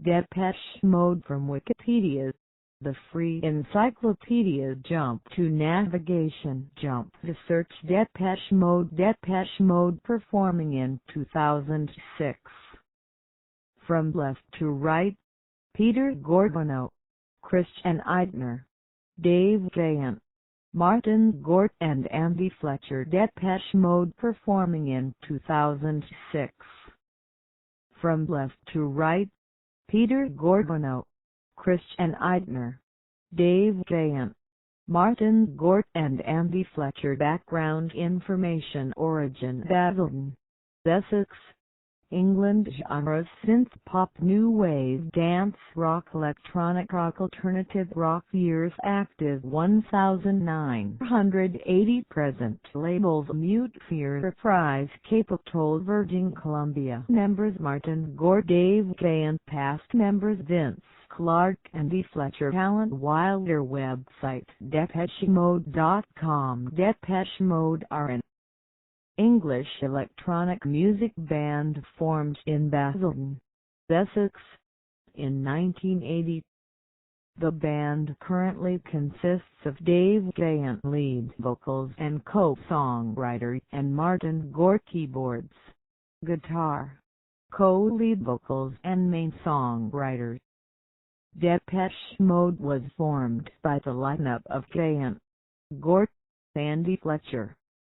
Depeche Mode from Wikipedia. The free encyclopedia. Jump to navigation. Jump to search Depeche Mode. Depeche Mode performing in 2006. From left to right: Peter Gorbono, Christian Eitner, Dave Gahan, Martin Gore and Andy Fletcher. Depeche Mode performing in 2006. From left to right: Peter Gorbono, Christian Eitner, Dave Gahan, Martin Gore and Andy Fletcher. Background information. Origin: Basildon, Essex, England. Genres: synth pop, new wave, dance, rock, electronic rock, alternative rock. Years: active 1980. Present labels: Mute Fear, Reprise, Capitol, Virgin Columbia. Members: Martin Gore, Dave Gahan. Past members: Vince Clarke, Andy Fletcher. Talent: Wilder. Website: DepecheMode.com. Depeche Mode are an English electronic music band formed in Basildon, Essex, in 1980. The band currently consists of Dave Gahan lead vocals and co-songwriter, and Martin Gore keyboards, guitar, co-lead vocals and main songwriter. Depeche Mode was formed by the lineup of Gahan, Gore, Andy Fletcher,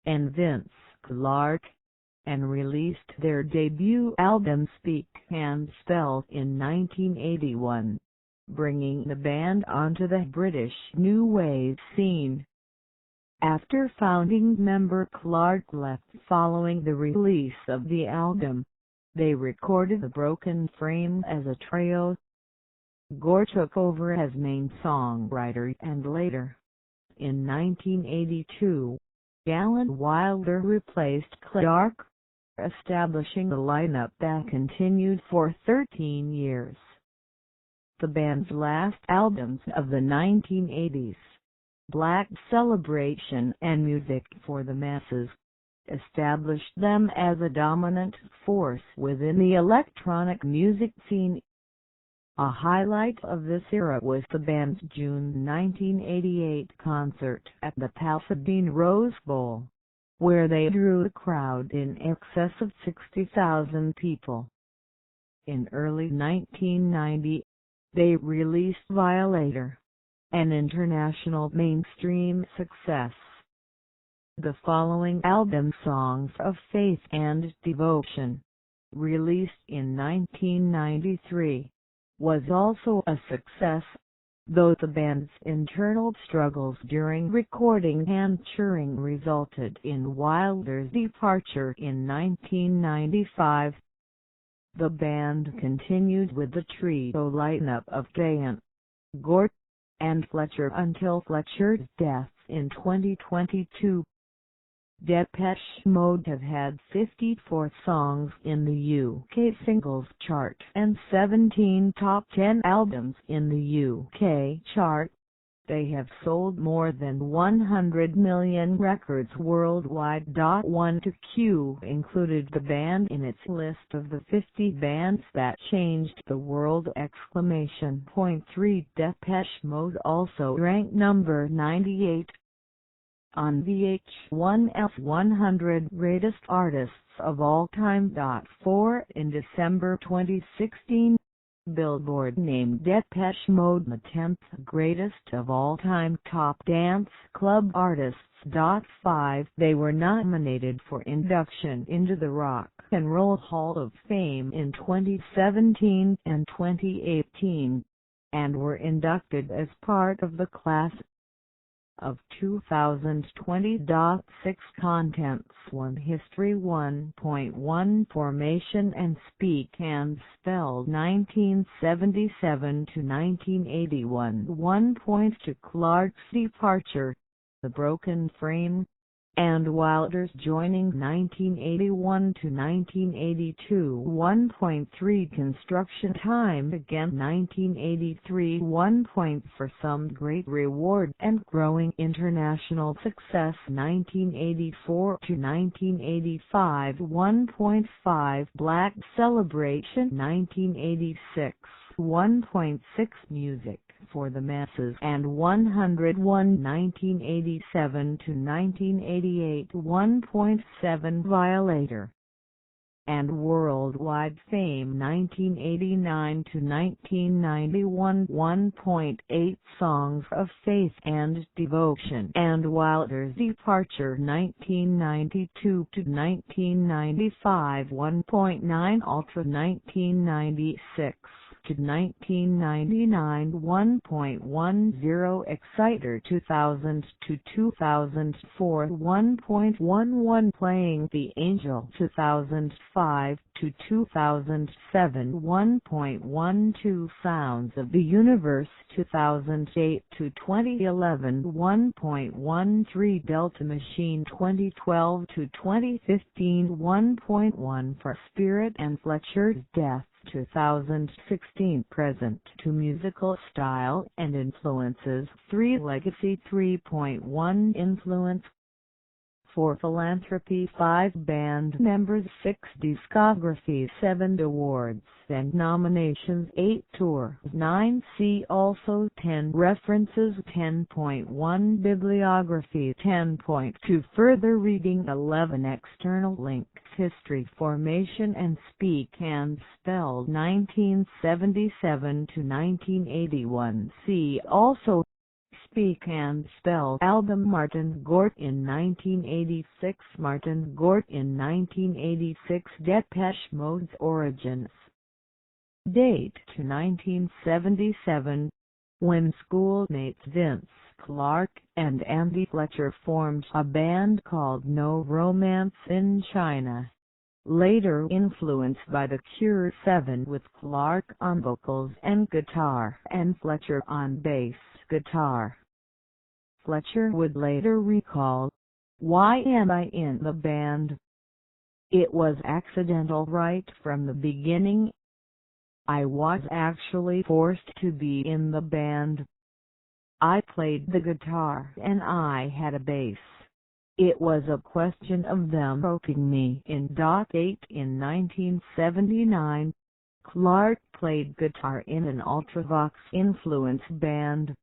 and Vince Clarke, and released their debut album Speak and Spell in 1981, bringing the band onto the British new wave scene. After founding member Clarke left following the release of the album, they recorded The Broken Frame as a trio. Gore took over as main songwriter and later, in 1982, Alan Wilder replaced Clarke, establishing the lineup that continued for 13 years. The band's last albums of the 1980s, Black Celebration and Music for the Masses, established them as a dominant force within the electronic music scene. A highlight of this era was the band's June 1988 concert at the Pasadena Rose Bowl, where they drew a crowd in excess of 60,000 people. In early 1990, they released Violator, an international mainstream success. The following album, Songs of Faith and Devotion, released in 1993, was also a success, though the band's internal struggles during recording and touring resulted in Wilder's departure in 1995. The band continued with the trio lineup of Gahan, Gore, and Fletcher until Fletcher's death in 2022. Depeche Mode have had 54 songs in the UK singles chart and 17 top 10 albums in the UK chart. They have sold more than 100 million records worldwide. 1-Q included the band in its list of the 50 bands that changed the world! 3 Depeche Mode also ranked number 98 on VH1's 100 Greatest Artists of All Time. 4 In December 2016, Billboard named Depeche Mode the 10th greatest of all time top dance club artists. 5 They were nominated for induction into the Rock and Roll Hall of Fame in 2017 and 2018, and were inducted as part of the class of 2020. 6 Contents: 1 History 1.1 Formation and Speak and Spell 1977 to 1981. 1.2 Clarke's departure, The Broken Frame, and Wilder's joining 1981 to 1982. 1.3 Construction time began 1983. 1. For some great reward and growing international success 1984 to 1985. 1.5 Black Celebration 1986. 1.6 Music for the Masses and 101 1987 to 1988 1.7 Violator and Worldwide Fame 1989 to 1991 1.8 Songs of Faith and Devotion and Wilder's Departure 1992 to 1995 1.9 Ultra 1996 to 1999 1.10 Exciter 2000 to 2004 1.11 Playing the Angel 2005 to 2007 1.12 Sounds of the Universe 2008 to 2011 1.13 Delta Machine 2012 to 2015 1.1 For Spirit and Fletcher's Death 2016 Present to Musical Style and Influences 3 Legacy 3.1 Influence 4 Philanthropy 5 Band Members 6 Discography 7 Awards and Nominations 8 Tour 9 See also 10 References 10.1 Bibliography 10.2 Further reading 11 External links History Formation and Speak and Spell 1977 to 1981 See also Speak and Spell Album Martin Gore in 1986 Martin Gore in 1986 Depeche Mode's Origins Date to 1977 when schoolmates Vince Clarke and Andy Fletcher formed a band called No Romance in China. Later influenced by The Cure 7 with Clarke on vocals and guitar and Fletcher on bass guitar. Fletcher would later recall, "Why am I in the band? It was accidental right from the beginning. I was actually forced to be in the band. I played the guitar and I had a bass. It was a question of them roping me in. 8 In 1979, Clarke played guitar in an Ultravox-influenced band,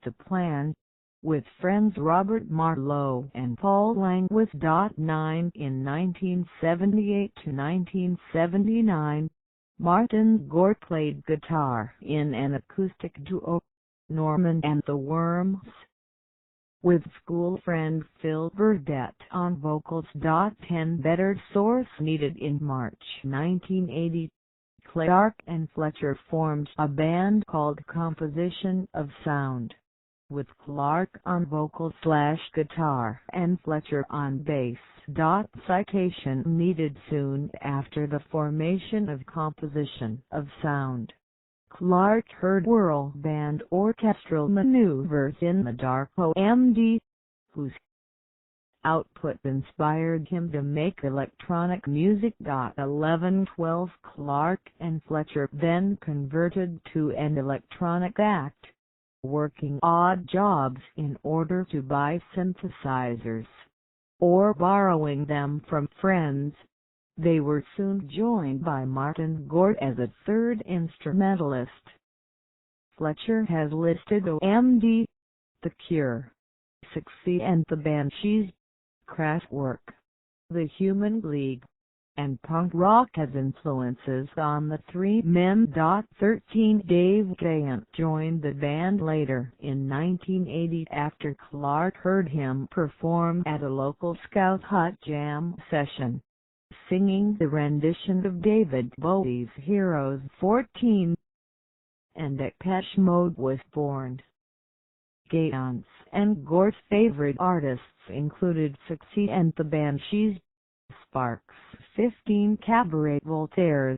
The Plan, with friends Robert Marlowe and Paul Lang with. 9 In 1978 to 1979, Martin Gore played guitar in an acoustic duo, Norman and the Worms, with school friend Phil Burdett on vocals. 10 Better Source Needed In March 1980, Clarke and Fletcher formed a band called Composition of Sound, with Clarke on vocals/guitar and Fletcher on bass. Citation needed Soon after the formation of Composition of Sound, Clarke heard whirl band orchestral maneuvers in the Dark OMD, whose output inspired him to make electronic music. 11-12 Clarke and Fletcher then converted to an electronic act, working odd jobs in order to buy synthesizers, or borrowing them from friends. They were soon joined by Martin Gore as a third instrumentalist. Fletcher has listed OMD, The Cure, Siouxsie and the Banshees, Kraftwerk, The Human League, and punk rock as influences on the three men. 13 Dave Gahan joined the band later in 1980 after Clarke heard him perform at a local Scout Hut jam session, singing the rendition of David Bowie's Heroes 14, and Depeche Mode was born. Gahan's and Gore's favorite artists included Siouxsie and the Banshees, Sparks 15 Cabaret Voltaire,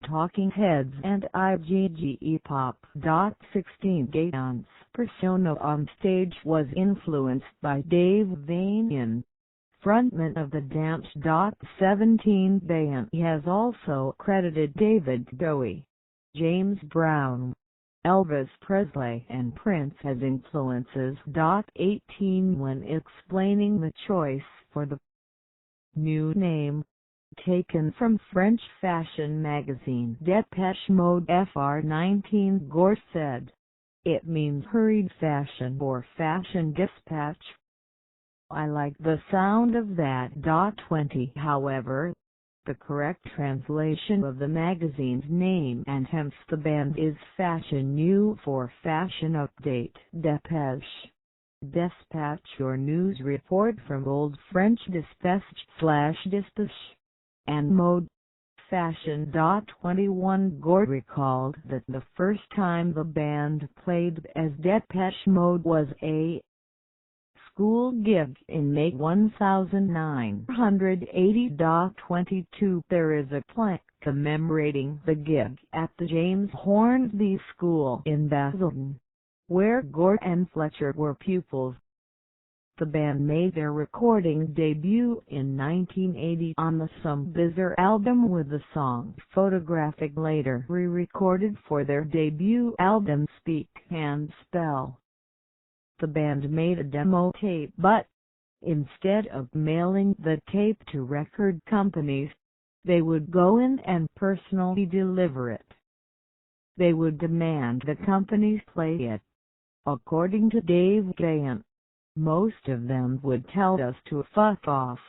Talking Heads and IGGE Pop. 16 Gahan's persona on stage was influenced by Dave Vanian, frontman of the Damned. 17 Gahan has also credited David Bowie, James Brown, Elvis Presley and Prince as influences. 18 When explaining the choice for the new name, Taken from French fashion magazine Depeche Mode. Fr. 19 Gore said, "It means hurried fashion or fashion dispatch. I like the sound of that." 20 However, the correct translation of the magazine's name and hence the band is Fashion New for Fashion Update. Depeche, dispatch or news report from Old French dispatch/dispatch, and mode, fashion. 21 Gore recalled that the first time the band played as Depeche Mode was a school gig in May 1980. 22 There is a plaque commemorating the gig at the James Hornsby School in Basildon, where Gore and Fletcher were pupils. The band made their recording debut in 1980 on the Some Bizarre album with the song Photographic later re-recorded for their debut album Speak and Spell. The band made a demo tape but, instead of mailing the tape to record companies, they would go in and personally deliver it. They would demand the companies play it. According to Dave Gahan, most of them would tell us to fuck off.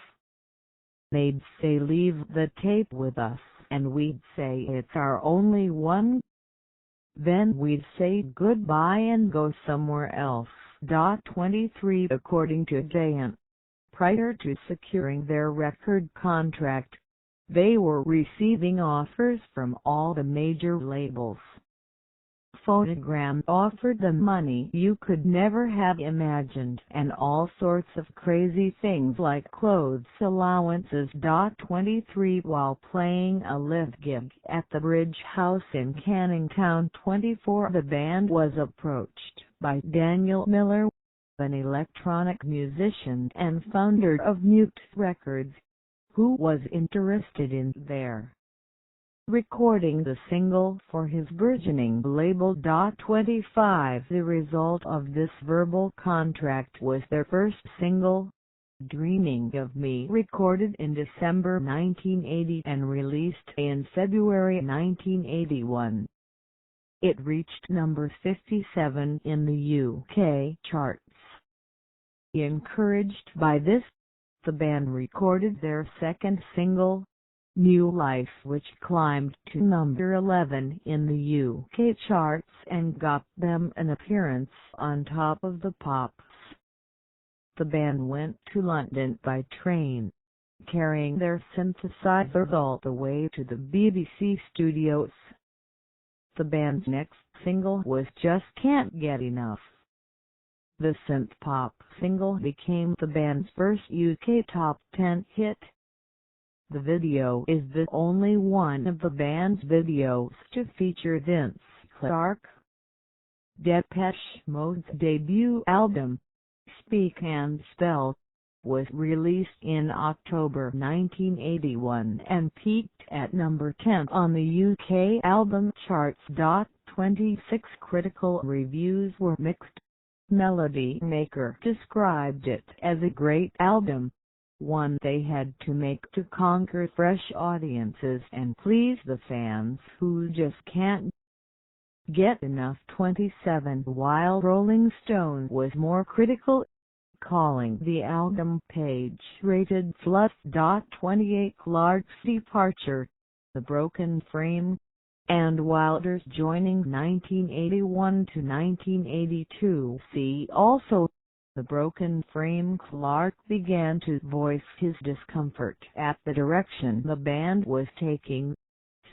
They'd say leave the tape with us, and we'd say it's our only one. Then we'd say goodbye and go somewhere else. 23 According to Gahan, prior to securing their record contract, they were receiving offers from all the major labels. Phonogram offered them money you could never have imagined and all sorts of crazy things like clothes allowances. 23 While playing a live gig at the Bridge House in Canning Town. 24 The band was approached by Daniel Miller, an electronic musician and founder of Mute Records, who was interested in their recording the single for his burgeoning label. 25 The result of this verbal contract was their first single, Dreaming of Me, recorded in December 1980 and released in February 1981. It reached number 57 in the UK charts. Encouraged by this, the band recorded their second single, New Life, which climbed to number 11 in the UK charts and got them an appearance on Top of the Pops. The band went to London by train, carrying their synthesizers all the way to the BBC studios. The band's next single was Just Can't Get Enough. The synth-pop single became the band's first UK top 10 hit. The video is the only one of the band's videos to feature Vince Clarke. Depeche Mode's debut album, Speak and Spell, was released in October 1981 and peaked at number 10 on the UK album charts. 26 Critical reviews were mixed. Melody Maker described it as a great album, one they had to make to conquer fresh audiences and please the fans who just can't get enough. 27 While Rolling Stone was more critical, calling the album page-rated fluff. 28 Clarke's departure, The Broken Frame, and Wilder's joining 1981 to 1982. See also The Broken Frame. Clarke began to voice his discomfort at the direction the band was taking,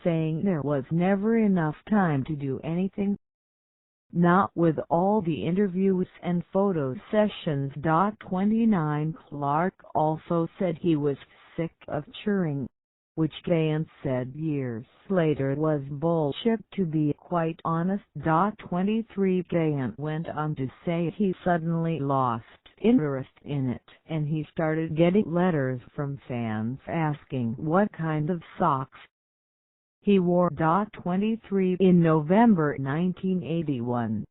saying there was never enough time to do anything. Not with all the interviews and photo sessions. 29 Clarke also said he was sick of touring, which Gahan said years later was bullshit to be quite honest. 23 Gahan went on to say he suddenly lost interest in it and he started getting letters from fans asking what kind of socks he wore. 23 In November 1981,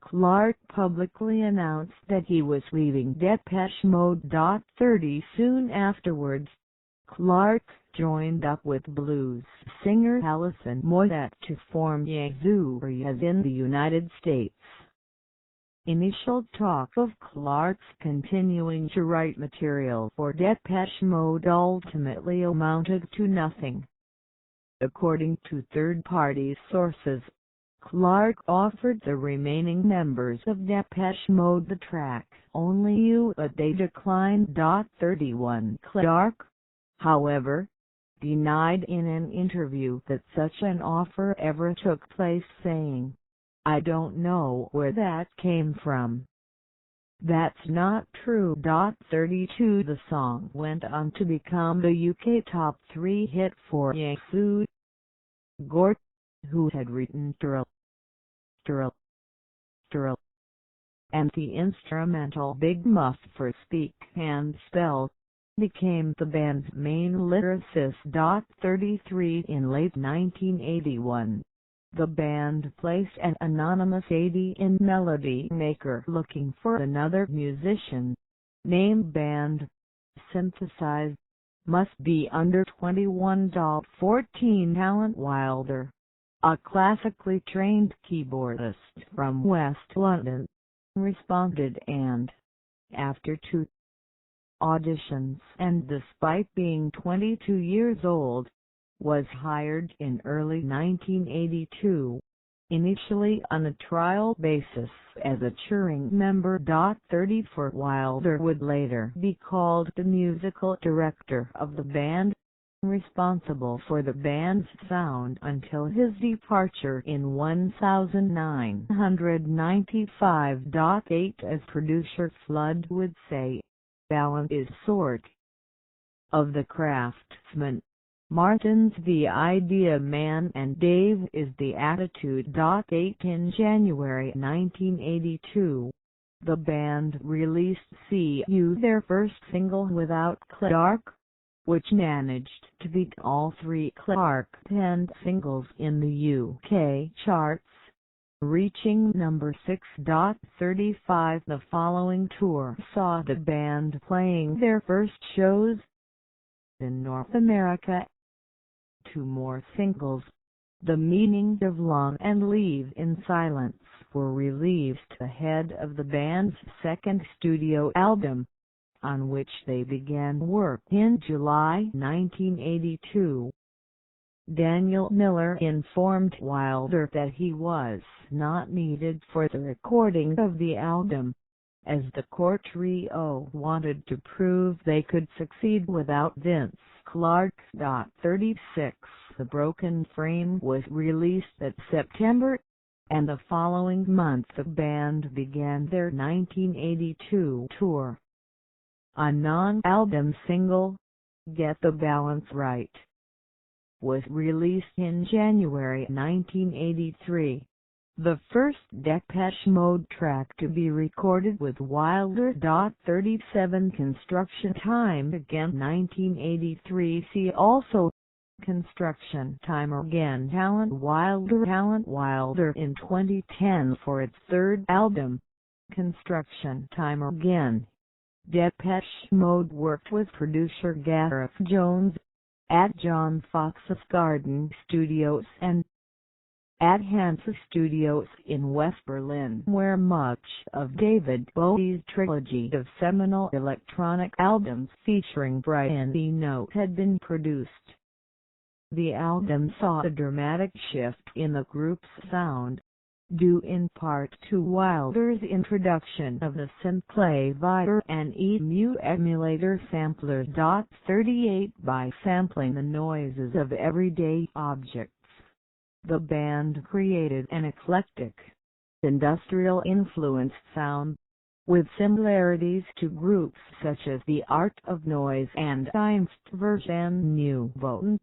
Clarke publicly announced that he was leaving Depeche Mode. 30 Soon afterwards, Clarke joined up with blues singer Alison Moyet to form Yazoo in the United States. Initial talk of Clarke's continuing to write material for Depeche Mode ultimately amounted to nothing. According to third-party sources, Clarke offered the remaining members of Depeche Mode the track Only You, but they declined. 31 Clarke, however, denied in an interview that such an offer ever took place, saying, "I don't know where that came from." That's not true. 32 The song went on to become the UK top 3 hit for Yazoo. Gort, who had written Thrill, and the instrumental Big Muff for Speak and Spell, became the band's main lyricist. 33 In late 1981, the band placed an anonymous AD in Melody Maker looking for another musician. Name band. Synthesized. Must be under 21. 14 Alan Wilder, a classically trained keyboardist from West London, responded and, after 2 auditions and despite being 22 years old, was hired in early 1982, initially on a trial basis as a touring member. 34 Wilder would later be called the musical director of the band, responsible for the band's sound until his departure in 1995. 8 As producer Flood would say, "Balance is sort of the craftsman. Martin's the idea man and Dave is the attitude." 8 In January 1982, the band released See You, their first single without Clarke, which managed to beat all 3 Clarke-penned singles in the UK charts, reaching number 6. 35 The following tour saw the band playing their first shows in North America. 2 more singles, The Meaning of Long and Leave in Silence, were released ahead of the band's second studio album, on which they began work in July 1982. Daniel Miller informed Wilder that he was not needed for the recording of the album, as the core trio wanted to prove they could succeed without Vince Clarke. 36 The Broken Frame was released that September, and the following month the band began their 1982 tour. A non-album single, Get the Balance Right, was released in January 1983. The first Depeche Mode track to be recorded with Wilder. 37 Construction Time Again 1983. See also Construction Time Again. Alan Wilder in 2010 for its third album, Construction Time Again. Depeche Mode worked with producer Gareth Jones at John Fox's Garden Studios and at Hansa Studios in West Berlin, where much of David Bowie's trilogy of seminal electronic albums featuring Brian Eno had been produced. The album saw a dramatic shift in the group's sound, due in part to Wilder's introduction of the Synclavier and EMU emulator sampler. 38 By sampling the noises of everyday objects, the band created an eclectic, industrial-influenced sound, with similarities to groups such as The Art of Noise and Version Nuvoten,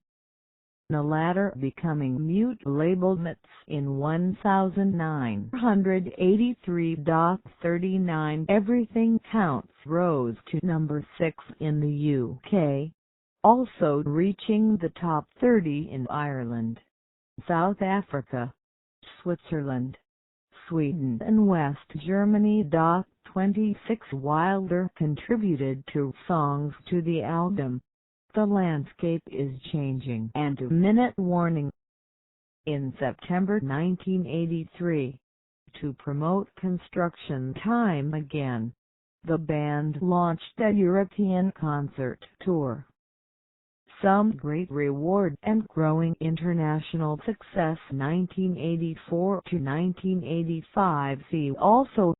the latter becoming mute-labeled Mits in 1983. 39 Everything Counts rose to number 6 in the UK, also reaching the top 30 in Ireland, South Africa, Switzerland, Sweden and West Germany. 26 Wilder contributed 2 songs to the album, the landscape is changing and a minute warning. In September 1983, to promote construction time again, the band launched a European concert tour. Some great reward and growing international success 1984 to 1985. See also,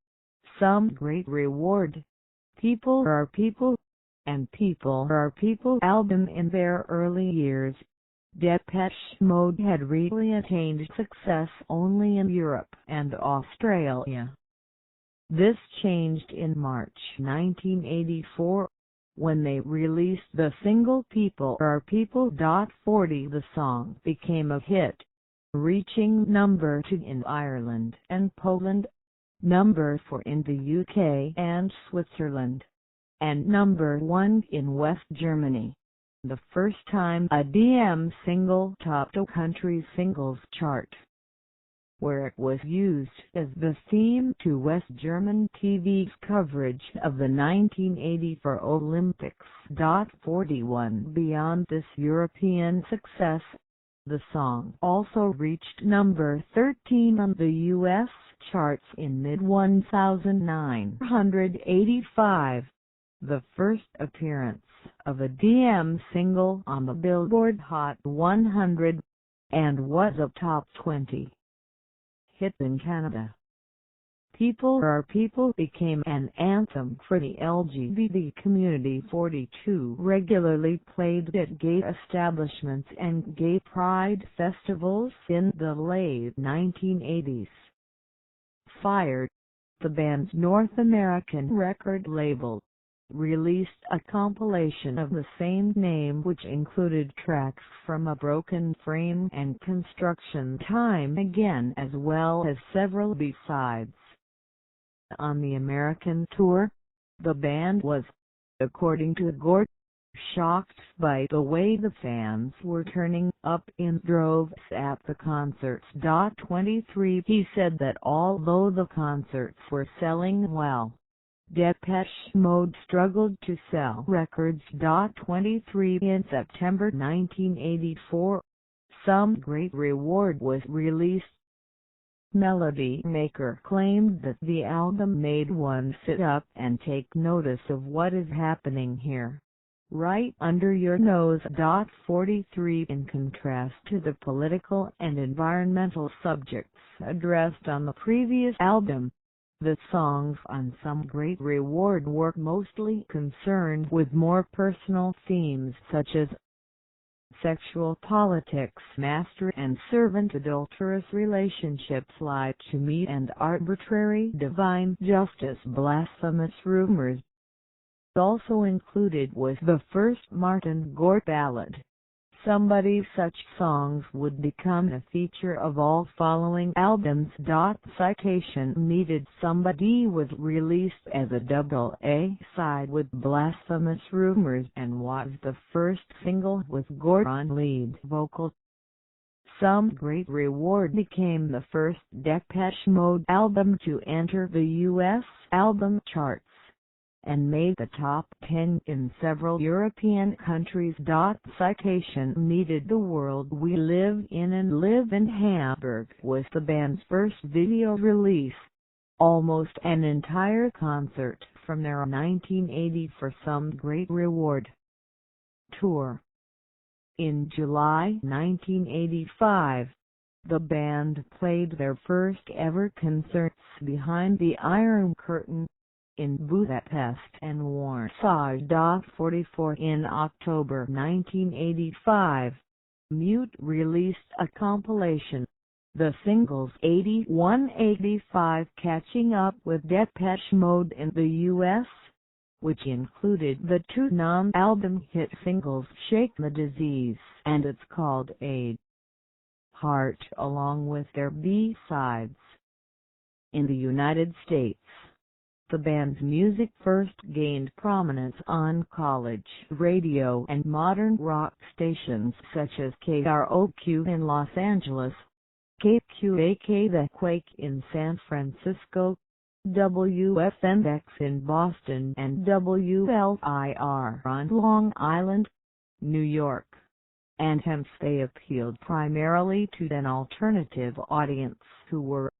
Some Great Reward, People Are People, and People Are People album. In their early years, Depeche Mode had really attained success only in Europe and Australia. This changed in March 1984, when they released the single People Are People. 40 The song became a hit, reaching number 2 in Ireland and Poland, number 4 in the UK and Switzerland, and number 1 in West Germany, the first time a DM single topped a country singles chart, where it was used as the theme to West German TV's coverage of the 1984 Olympics. 41 Beyond this European success, the song also reached number 13 on the US charts in mid-1985, the first appearance of a DM single on the Billboard Hot 100, and was a top 20 hit in Canada. People Are People became an anthem for the LGBT community. 42 regularly played at gay establishments and gay pride festivals in the late 1980s. Fired, the band's North American record label, released a compilation of the same name which included tracks from A Broken Frame and Construction Time Again, as well as several B-sides. On the American tour, the band was, according to Gord, shocked by the way the fans were turning up in droves at the concerts. 23 He said that although the concerts were selling well, Depeche Mode struggled to sell records. 23 In September 1984, Some Great Reward was released. Melody Maker claimed that the album made one sit up and take notice of what is happening here, right under your nose. 43 In contrast to the political and environmental subjects addressed on the previous album, the songs on Some Great Reward were mostly concerned with more personal themes such as sexual politics, master and servant, adulterous relationships, lie to me and arbitrary divine justice, blasphemous rumors. Also included was the first Martin Gore ballad, Somebody. Such songs would become a feature of all following albums. Citation Needed Somebody was released as a double A-side with Blasphemous Rumors and was the first single with Gore on lead vocals. Some Great Reward became the first Depeche Mode album to enter the U.S. album charts, and made the top 10 in several European countries. Citation Needed The World We Live In and Live in Hamburg was the band's first video release, almost an entire concert from their 1980 For Some Great Reward tour. In July 1985, the band played their first ever concerts behind the Iron Curtain in Budapest and Warsaw. 44 In October 1985, Mute released a compilation, the singles 81-85 Catching Up with Depeche Mode in the U.S., which included the two non-album hit singles Shake the Disease and It's Called a Heart, along with their B-sides. In the United States, the band's music first gained prominence on college radio and modern rock stations such as KROQ in Los Angeles, KQAK The Quake in San Francisco, WFNX in Boston, and WLIR on Long Island. New York, and hence they appealed primarily to an alternative audience who were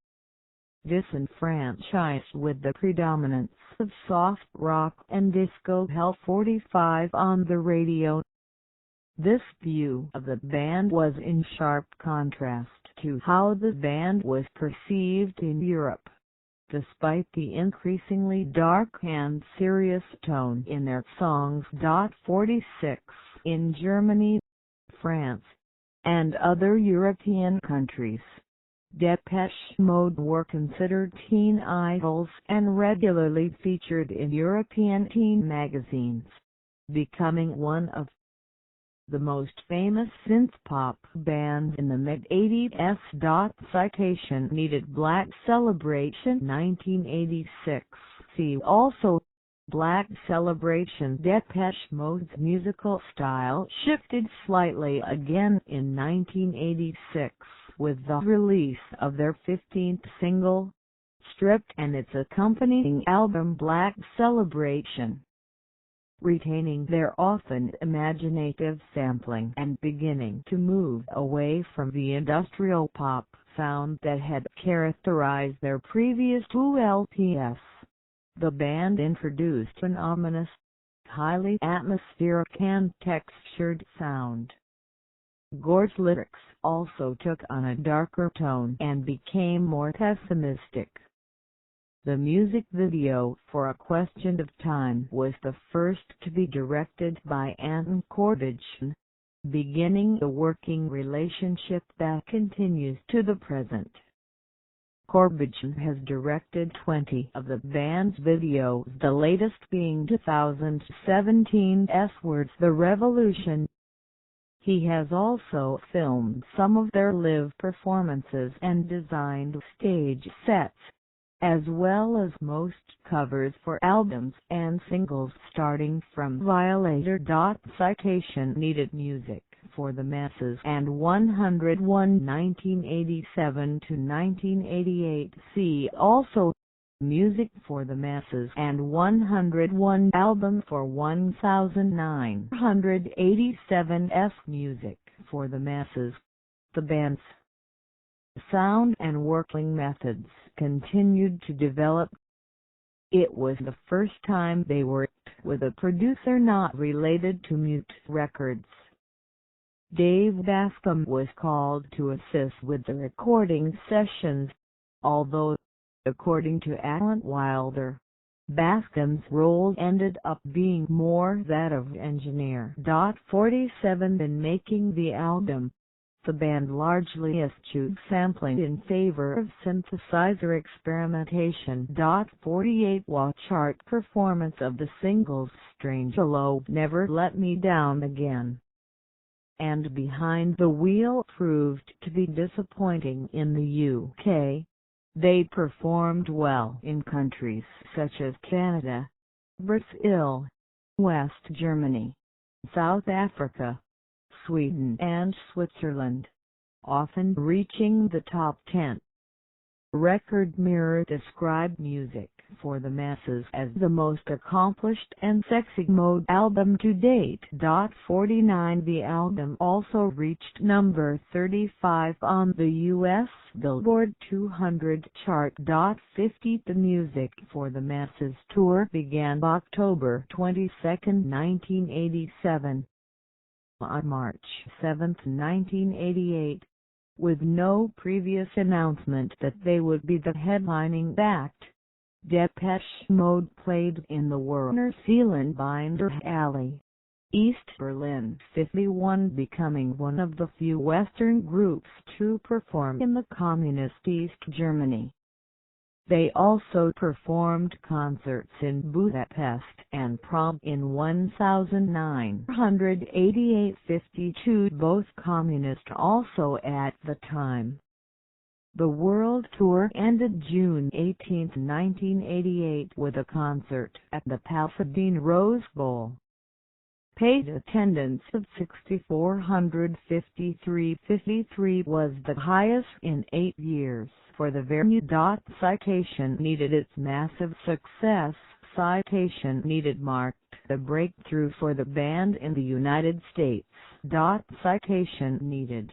disenfranchised with the predominance of soft rock and disco held 45 on the radio. This view of the band was in sharp contrast to how the band was perceived in Europe, despite the increasingly dark and serious tone in their songs. 46 In Germany, France, and other European countries, Depeche Mode were considered teen idols and regularly featured in European teen magazines, becoming one of the most famous synth-pop bands in the mid-80s. Citation needed Black Celebration 1986. See also Black Celebration. Depeche Mode's musical style shifted slightly again in 1986 with the release of their 15th single, Stripped, and its accompanying album Black Celebration, retaining their often imaginative sampling and beginning to move away from the industrial pop sound that had characterized their previous two LPs. The band introduced an ominous, highly atmospheric and textured sound. Gore's lyrics also took on a darker tone and became more pessimistic. The music video for A Question of Time was the first to be directed by Anton Corbijn, beginning a working relationship that continues to the present. Corbijn has directed 20 of the band's videos, the latest being 2017's Words the Revolution. He has also filmed some of their live performances and designed stage sets, as well as most covers for albums and singles starting from Violator. Citation needed Music for the Masses and 101 1987 to 1988. See also Music for the Masses and 101 album for 1987. Music for the Masses. The band's sound and working methods continued to develop. It was the first time they worked with a producer not related to Mute Records. Dave Bascom was called to assist with the recording sessions, although, according to Alan Wilder, Bascom's role ended up being more that of engineer. 47 In making the album, the band largely eschewed sampling in favor of synthesizer experimentation. 48 While chart performance of the singles Strange Hello, Never Let Me Down Again, and Behind the Wheel proved to be disappointing in the UK, they performed well in countries such as Canada, Brazil, West Germany, South Africa, Sweden and Switzerland, often reaching the top 10. Record Mirror described Music for the Masses as the most accomplished and sexy Mode album to date. 49 The album also reached number 35 on the US Billboard 200 chart. 50 The Music for the Masses tour began October 22, 1987. On March 7, 1988, with no previous announcement that they would be the headlining act, Depeche Mode played in the Werner Seelenbinder Alley, East Berlin 51, becoming one of the few Western groups to perform in the Communist East Germany. They also performed concerts in Budapest and Prague in 1988-52, both communist also at the time. The world tour ended June 18, 1988 with a concert at the Pasadena Rose Bowl. Paid attendance of 6,453 was the highest in 8 years for the venue. Citation needed its massive success. Citation needed marked the breakthrough for the band in the United States. Citation needed.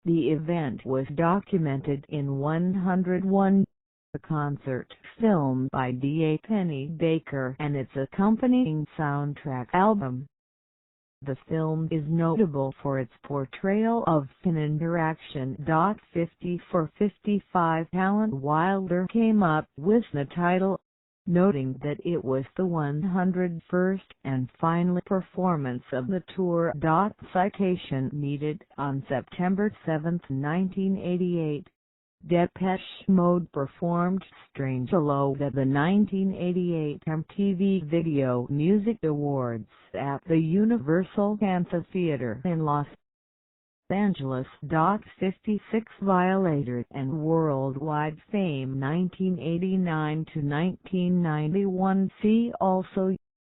The event was documented in 101, a concert filmed by D.A. Penny Baker and its accompanying soundtrack album. The film is notable for its portrayal of fan interaction. 50 for 55 talent Wilder came up with the title, noting that it was the 101st and final performance of the tour. Citation needed. On September 7, 1988, Depeche Mode performed Strangelove at the 1988 MTV Video Music Awards at the Universal Amphitheater in Los Angeles. 56 Violator and Worldwide Fame 1989 to 1991. See also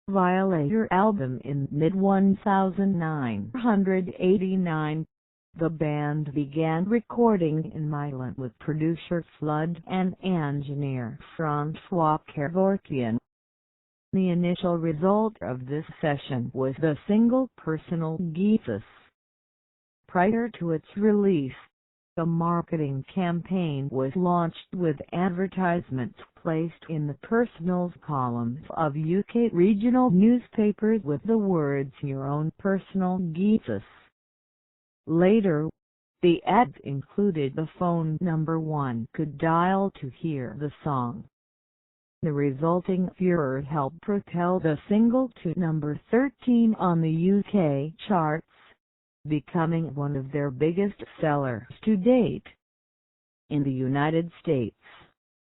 Violator album in mid-1989. The band began recording in Milan with producer Flood and engineer François Kevorkian. The initial result of this session was the single Personal Jesus. Prior to its release, a marketing campaign was launched with advertisements placed in the personals columns of UK regional newspapers with the words "Your own personal Jesus." Later, the ads included the phone number one could dial to hear the song. The resulting furor helped propel the single to number 13 on the UK charts, becoming one of their biggest sellers to date. In the United States,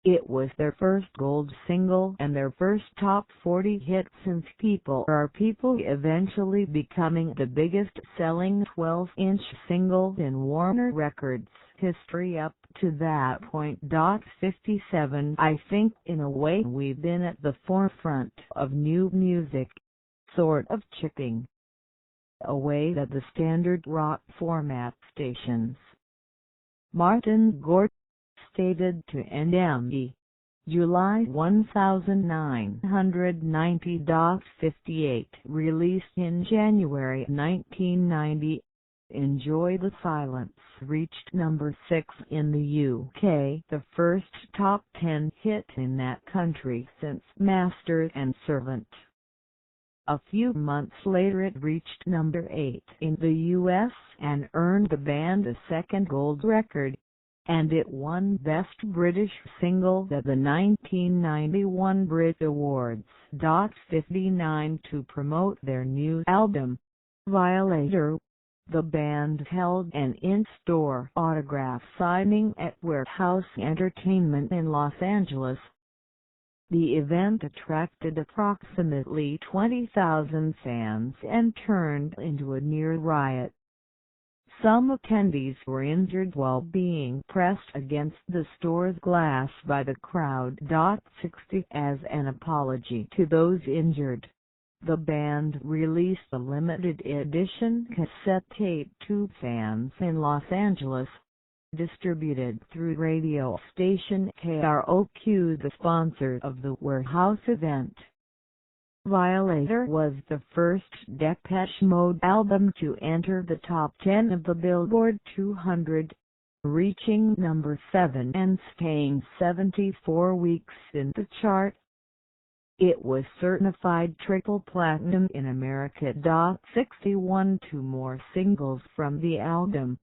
it was their first gold single and their first top 40 hit since People Are People, eventually becoming the biggest selling 12-inch single in Warner Records history up to that point. 57 I think in a way we've been at the forefront of new music, sort of chipping away at the standard rock format stations. Martin Gore stated to NME, July 1990. 58 released in January 1990. Enjoy the Silence reached number 6 in the UK, the first top 10 hit in that country since Master and Servant. A few months later it reached number 8 in the US and earned the band a second gold record, and it won Best British Single at the 1991 Brit Awards. 59 To promote their new album, Violator, the band held an in-store autograph signing at Warehouse Entertainment in Los Angeles. The event attracted approximately 20,000 fans and turned into a near riot. Some attendees were injured while being pressed against the store's glass by the crowd. 60 As an apology to those injured, the band released a limited edition cassette tape to fans in Los Angeles, distributed through radio station KROQ, the sponsor of the Warehouse event. Violator was the first Depeche Mode album to enter the top 10 of the Billboard 200, reaching number 7 and staying 74 weeks in the chart. It was certified triple platinum in America. 61 Two more singles from the album,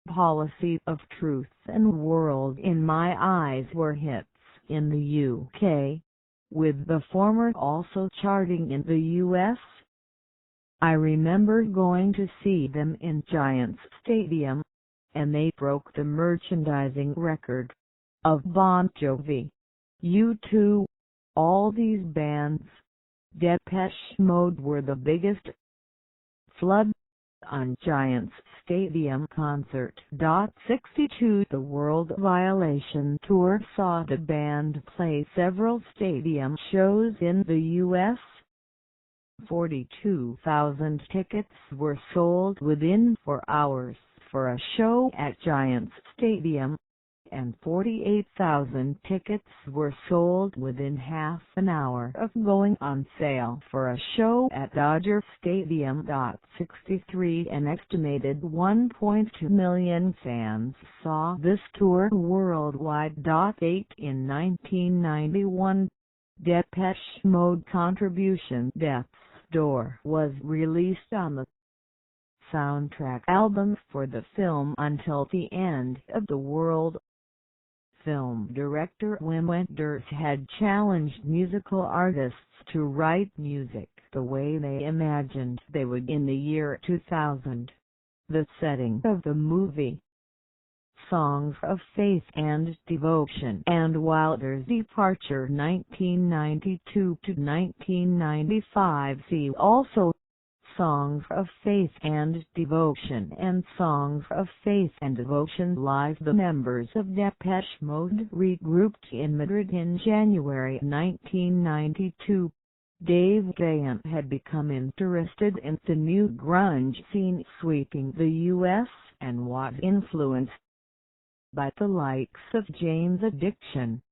Policy of Truth and World in My Eyes, were hits in the UK, with the former also charting in the US. I remember going to see them in Giants Stadium, and they broke the merchandising record of Bon Jovi, U2, all these bands. Depeche Mode were the biggest. Flood on Giants Stadium concert. 62 The World Violation Tour saw the band play several stadium shows in the U.S. 42,000 tickets were sold within 4 hours for a show at Giants Stadium. and 48,000 tickets were sold within half an hour of going on sale for a show at Dodger Stadium. 63 An estimated 1.2 million fans saw this tour worldwide. 8 In 1991, Depeche Mode contribution Death's Door was released on the soundtrack album for the film Until the End of the World. Film director Wim Wenders had challenged musical artists to write music the way they imagined they would in the year 2000. The setting of the movie, Songs of Faith and Devotion, and Wilder's departure 1992 to 1995. See also Songs of Faith and Devotion and Songs of Faith and Devotion Live. The members of Depeche Mode regrouped in Madrid in January 1992. Dave Gahan had become interested in the new grunge scene sweeping the U.S. and was influenced by the likes of Jane's Addiction,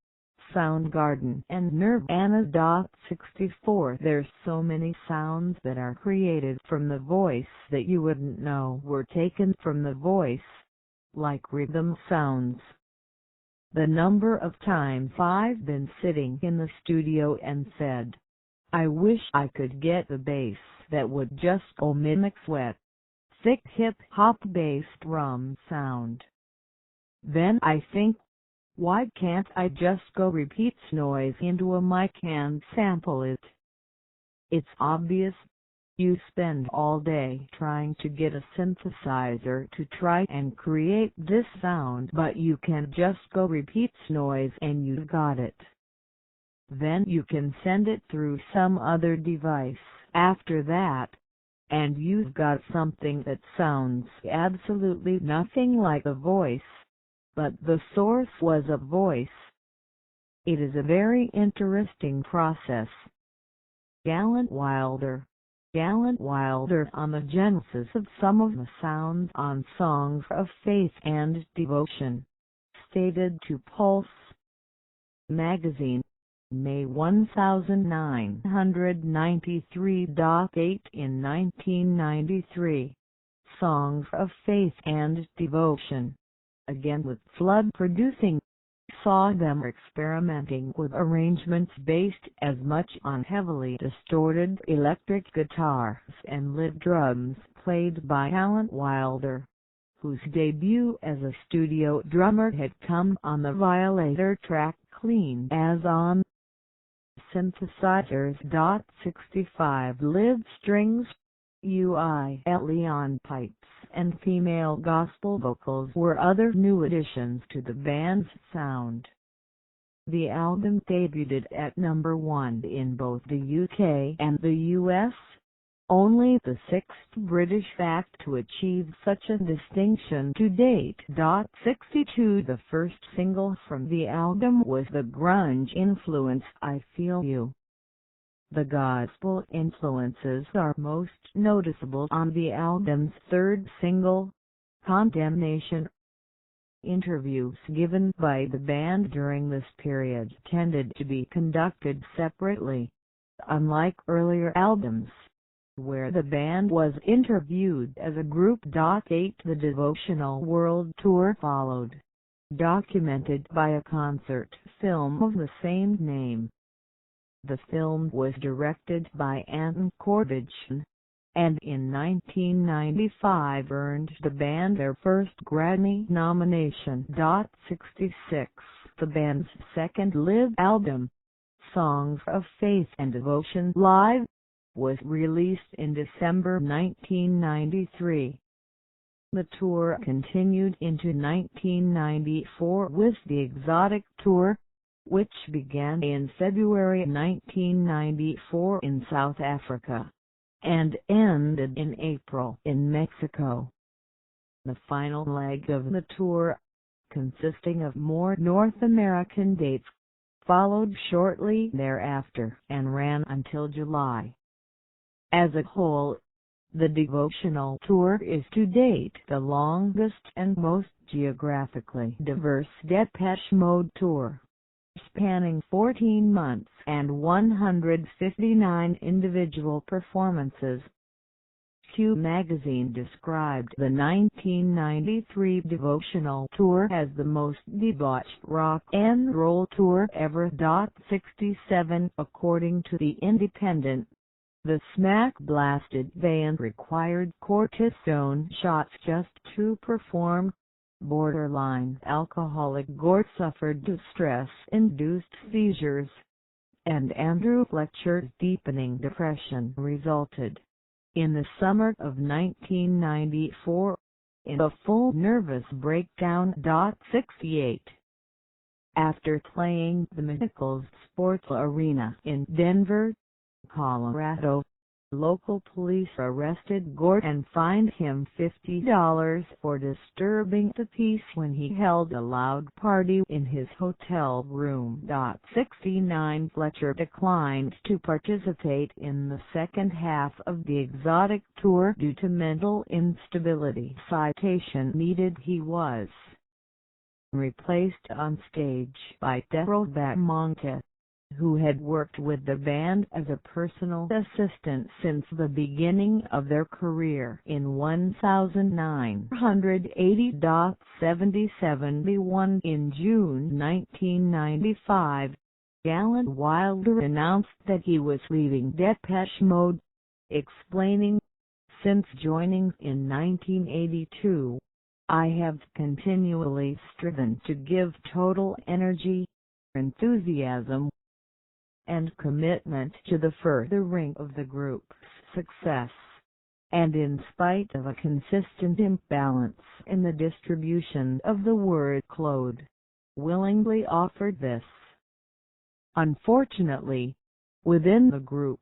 Soundgarden and Nirvana. 64 There's so many sounds that are created from the voice that you wouldn't know were taken from the voice, like rhythm sounds. The number of times I've been sitting in the studio and said, I wish I could get a bass that would just mimic wet, thick hip-hop bass drum sound. Then I think, why can't I just go repeat noise into a mic and sample it? It's obvious. You spend all day trying to get a synthesizer to try and create this sound, but you can just go repeat noise and you've got it. Then you can send it through some other device after that, and you've got something that sounds absolutely nothing like a voice, but the source was a voice. It is a very interesting process. Wilder on the genesis of some of the sounds on Songs of Faith and Devotion, stated to Pulse magazine, May 1993. 8 In 1993, Songs of Faith and Devotion, again with Flood producing, saw them experimenting with arrangements based as much on heavily distorted electric guitars and lead drums played by Wilder, whose debut as a studio drummer had come on the Violator track Clean as on synthesizers. 65 Lead strings, on pipes and female gospel vocals were other new additions to the band's sound. The album debuted at number 1 in both the UK and the US, only the sixth British act to achieve such a distinction to date. 62 The first single from the album was the grunge influence I Feel You. The gospel influences are most noticeable on the album's third single, Condemnation. Interviews given by the band during this period tended to be conducted separately, unlike earlier albums, where the band was interviewed as a group. 8 The Devotional World Tour followed, documented by a concert film of the same name. The film was directed by Anton Corbijn, and in 1995 earned the band their first Grammy nomination. 66 The band's second live album, Songs of Faith and Devotion Live, was released in December 1993. The tour continued into 1994 with the Exotic Tour, which began in February 1994 in South Africa, and ended in April in Mexico. The final leg of the tour, consisting of more North American dates, followed shortly thereafter and ran until July. As a whole, The devotional tour is to date the longest and most geographically diverse Depeche Mode tour, spanning 14 months and 159 individual performances. Q magazine described the 1993 devotional tour as the most debauched rock and roll tour ever. 67 According to The Independent, the smack-blasted band required cortisone shots just to perform. Borderline alcoholic Gore suffered stress-induced seizures, and Andrew Fletcher's deepening depression resulted, in the summer of 1994, in a full nervous breakdown. 68 After playing the Michaels Sports Arena in Denver, Colorado, local police arrested Gore and fined him $50 for disturbing the peace when he held a loud party in his hotel room. 69 Fletcher declined to participate in the second half of the exotic tour due to mental instability. Citation needed. He was replaced on stage by Daryl Bamonte, who had worked with the band as a personal assistant since the beginning of their career in 1980. 71 In June 1995, Alan Wilder announced that he was leaving Depeche Mode, explaining, "Since joining in 1982, I have continually striven to give total energy, enthusiasm, and commitment to the furthering of the group's success, and in spite of a consistent imbalance in the distribution of the workload, willingly offered this." Unfortunately, within the group,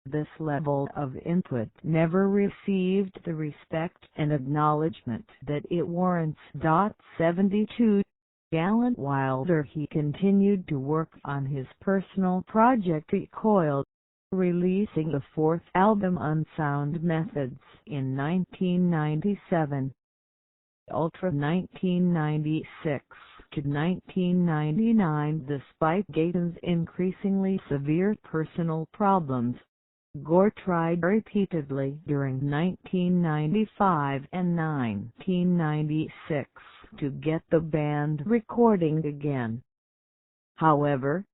this level of input never received the respect and acknowledgement that it warrants. 72 Alan Wilder He continued to work on his personal project Recoil, releasing the fourth album Unsound Methods in 1997. Ultra 1996 to 1999. Despite Gaten's increasingly severe personal problems, Gore tried repeatedly during 1995 and 1996 to get the band recording again. However,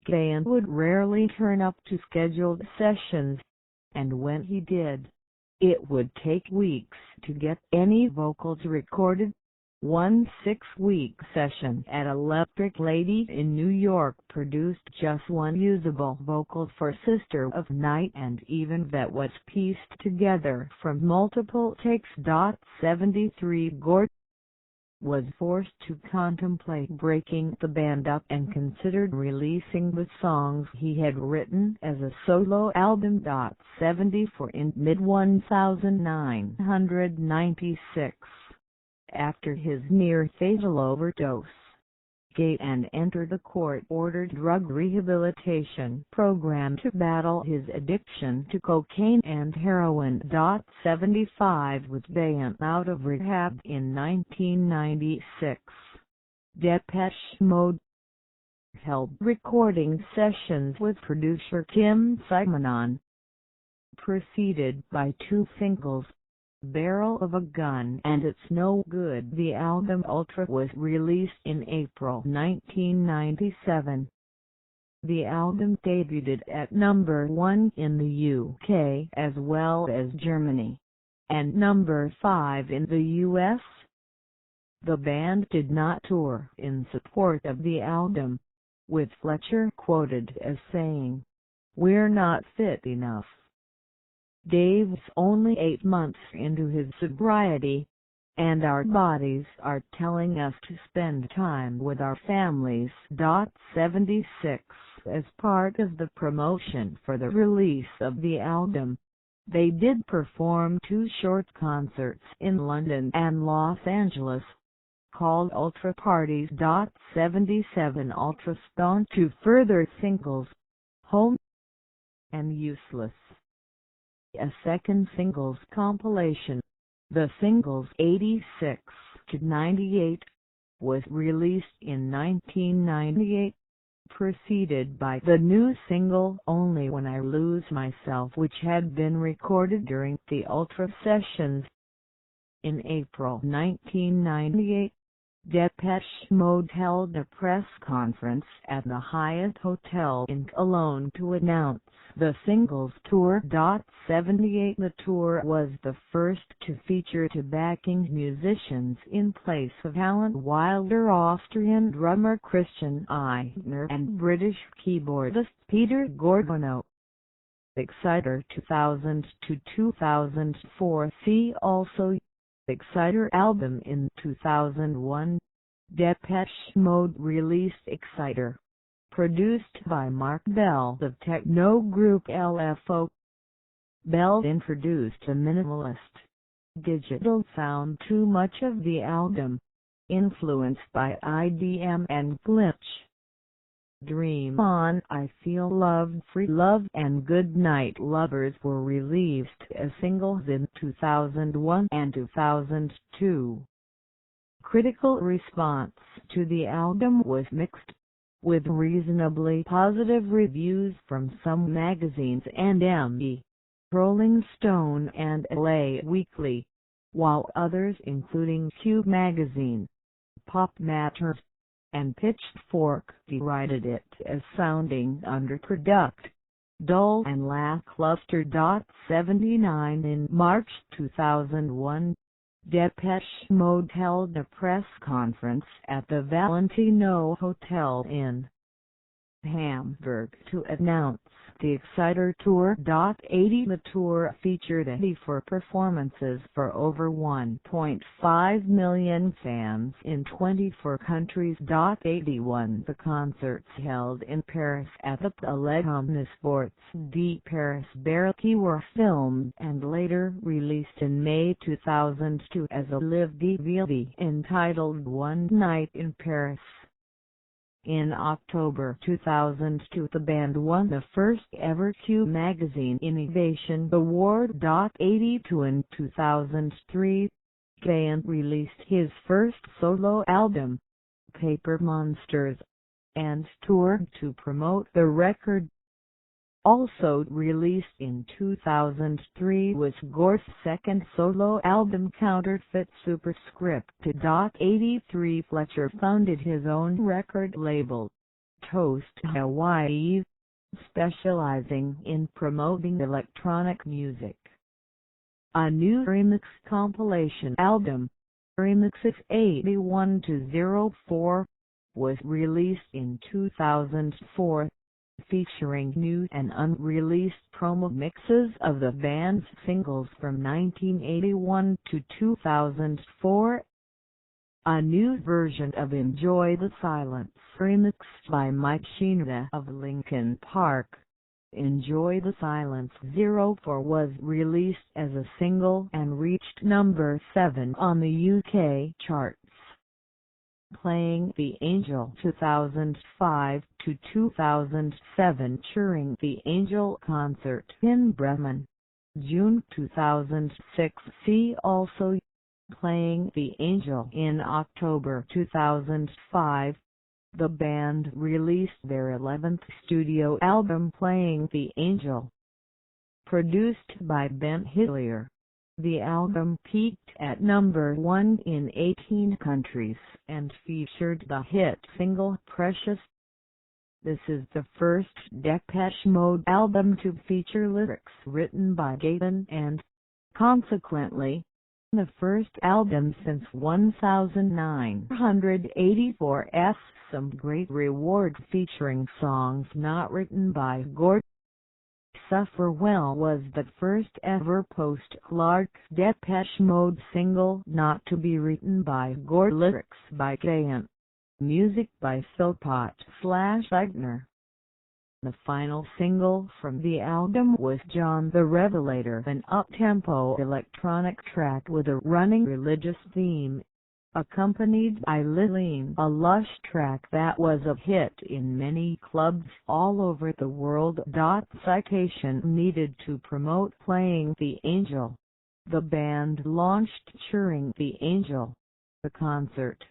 Gaten would rarely turn up to scheduled sessions, and when he did, it would take weeks to get any vocals recorded. One 6-week session at Electric Lady in New York produced just one usable vocal for Sister of Night, and even that was pieced together from multiple takes. 73 Gore was forced to contemplate breaking the band up and considered releasing the songs he had written as a solo album. 74 In mid-1996, after his near-fatal overdose, Gaten entered a court-ordered drug rehabilitation program to battle his addiction to cocaine and heroin. 75 With Gaten out of rehab in 1996, Depeche Mode held recording sessions with producer Kim Simonon, preceded by two singles, Barrel of a Gun and It's No Good. The album Ultra was released in April 1997. The album debuted at number 1 in the UK as well as Germany, and number 5 in the US. The band did not tour in support of the album, with Fletcher quoted as saying, "We're not fit enough." Dave's only 8 months into his sobriety, and our bodies are telling us to spend time with our families. 76 As part of the promotion for the release of the album, they did perform 2 short concerts in London and Los Angeles, called Ultra Parties. 77 Ultra spawned 2 further singles, Home and Useless. a second singles compilation, The Singles 86 to 98, was released in 1998, preceded by the new single Only When I Lose Myself, which had been recorded during the Ultra sessions. In April 1998, Depeche Mode held a press conference at the Hyatt Hotel in Cologne to announce the singles tour. 78 The tour was the first to feature two backing musicians in place of Alan Wilder, Austrian drummer Christian Eigner, and British keyboardist Peter Gorgono. Exciter 2000-2004. See also Exciter album. In 2001, Depeche Mode released Exciter, produced by Mark Bell of techno group LFO. Bell introduced a minimalist, digital sound to much of the album, influenced by IDM and glitch. Dream On, I Feel Loved, Free Love, and Good Night Lovers were released as singles in 2001 and 2002. Critical response to the album was mixed, with reasonably positive reviews from some magazines and M.E., Rolling Stone and LA Weekly, while others including Q Magazine, Pop Matters, and Pitchfork derided it as sounding underproduced, dull and lackluster. 79 In March 2001, Depeche Mode held a press conference at the Valentino Hotel in Hamburg to announce the Exciter Tour. 80 The tour featured 84 performances for over 1.5 million fans in 24 countries. 81 The concerts held in Paris at the Palais Omnisports de Paris Barraque were filmed and later released in May 2002 as a live DVD entitled One Night in Paris. In October 2002, the band won the first ever Q Magazine Innovation Award. 82 In 2003, Gahan released his first solo album, Paper Monsters, and toured to promote the record. Also released in 2003 was Gore's second solo album, Counterfeit Superscripted. 83 Fletcher founded his own record label, Toast Hawaii, specializing in promoting electronic music. A new remix compilation album, Remixes 81-04, was released in 2004. Featuring new and unreleased promo mixes of the band's singles from 1981 to 2004. A new version of Enjoy the Silence, remixed by Mike Shinoda of Linkin Park, Enjoy the Silence 04, was released as a single and reached number 7 on the UK charts. Playing the Angel 2005-2007 during the Angel concert in Bremen, June 2006. See also Playing the Angel. In October 2005, the band released their 11th studio album, Playing the Angel, produced by Ben Hillier. The album peaked at number 1 in 18 countries and featured the hit single Precious. This is the first Depeche Mode album to feature lyrics written by Gahan and, consequently, the first album since 1984's Some Great Reward featuring songs not written by Gore. Suffer Well was the first ever post-Clark Depeche Mode single not to be written by Gore, lyrics by Gahan, music by Philpott/Eigner. The final single from the album was John the Revelator, an up-tempo electronic track with a running religious theme. accompanied by Lilleen, a lush track that was a hit in many clubs all over the world. Citation needed to promote Playing the Angel. The band launched Cheering the Angel, the concert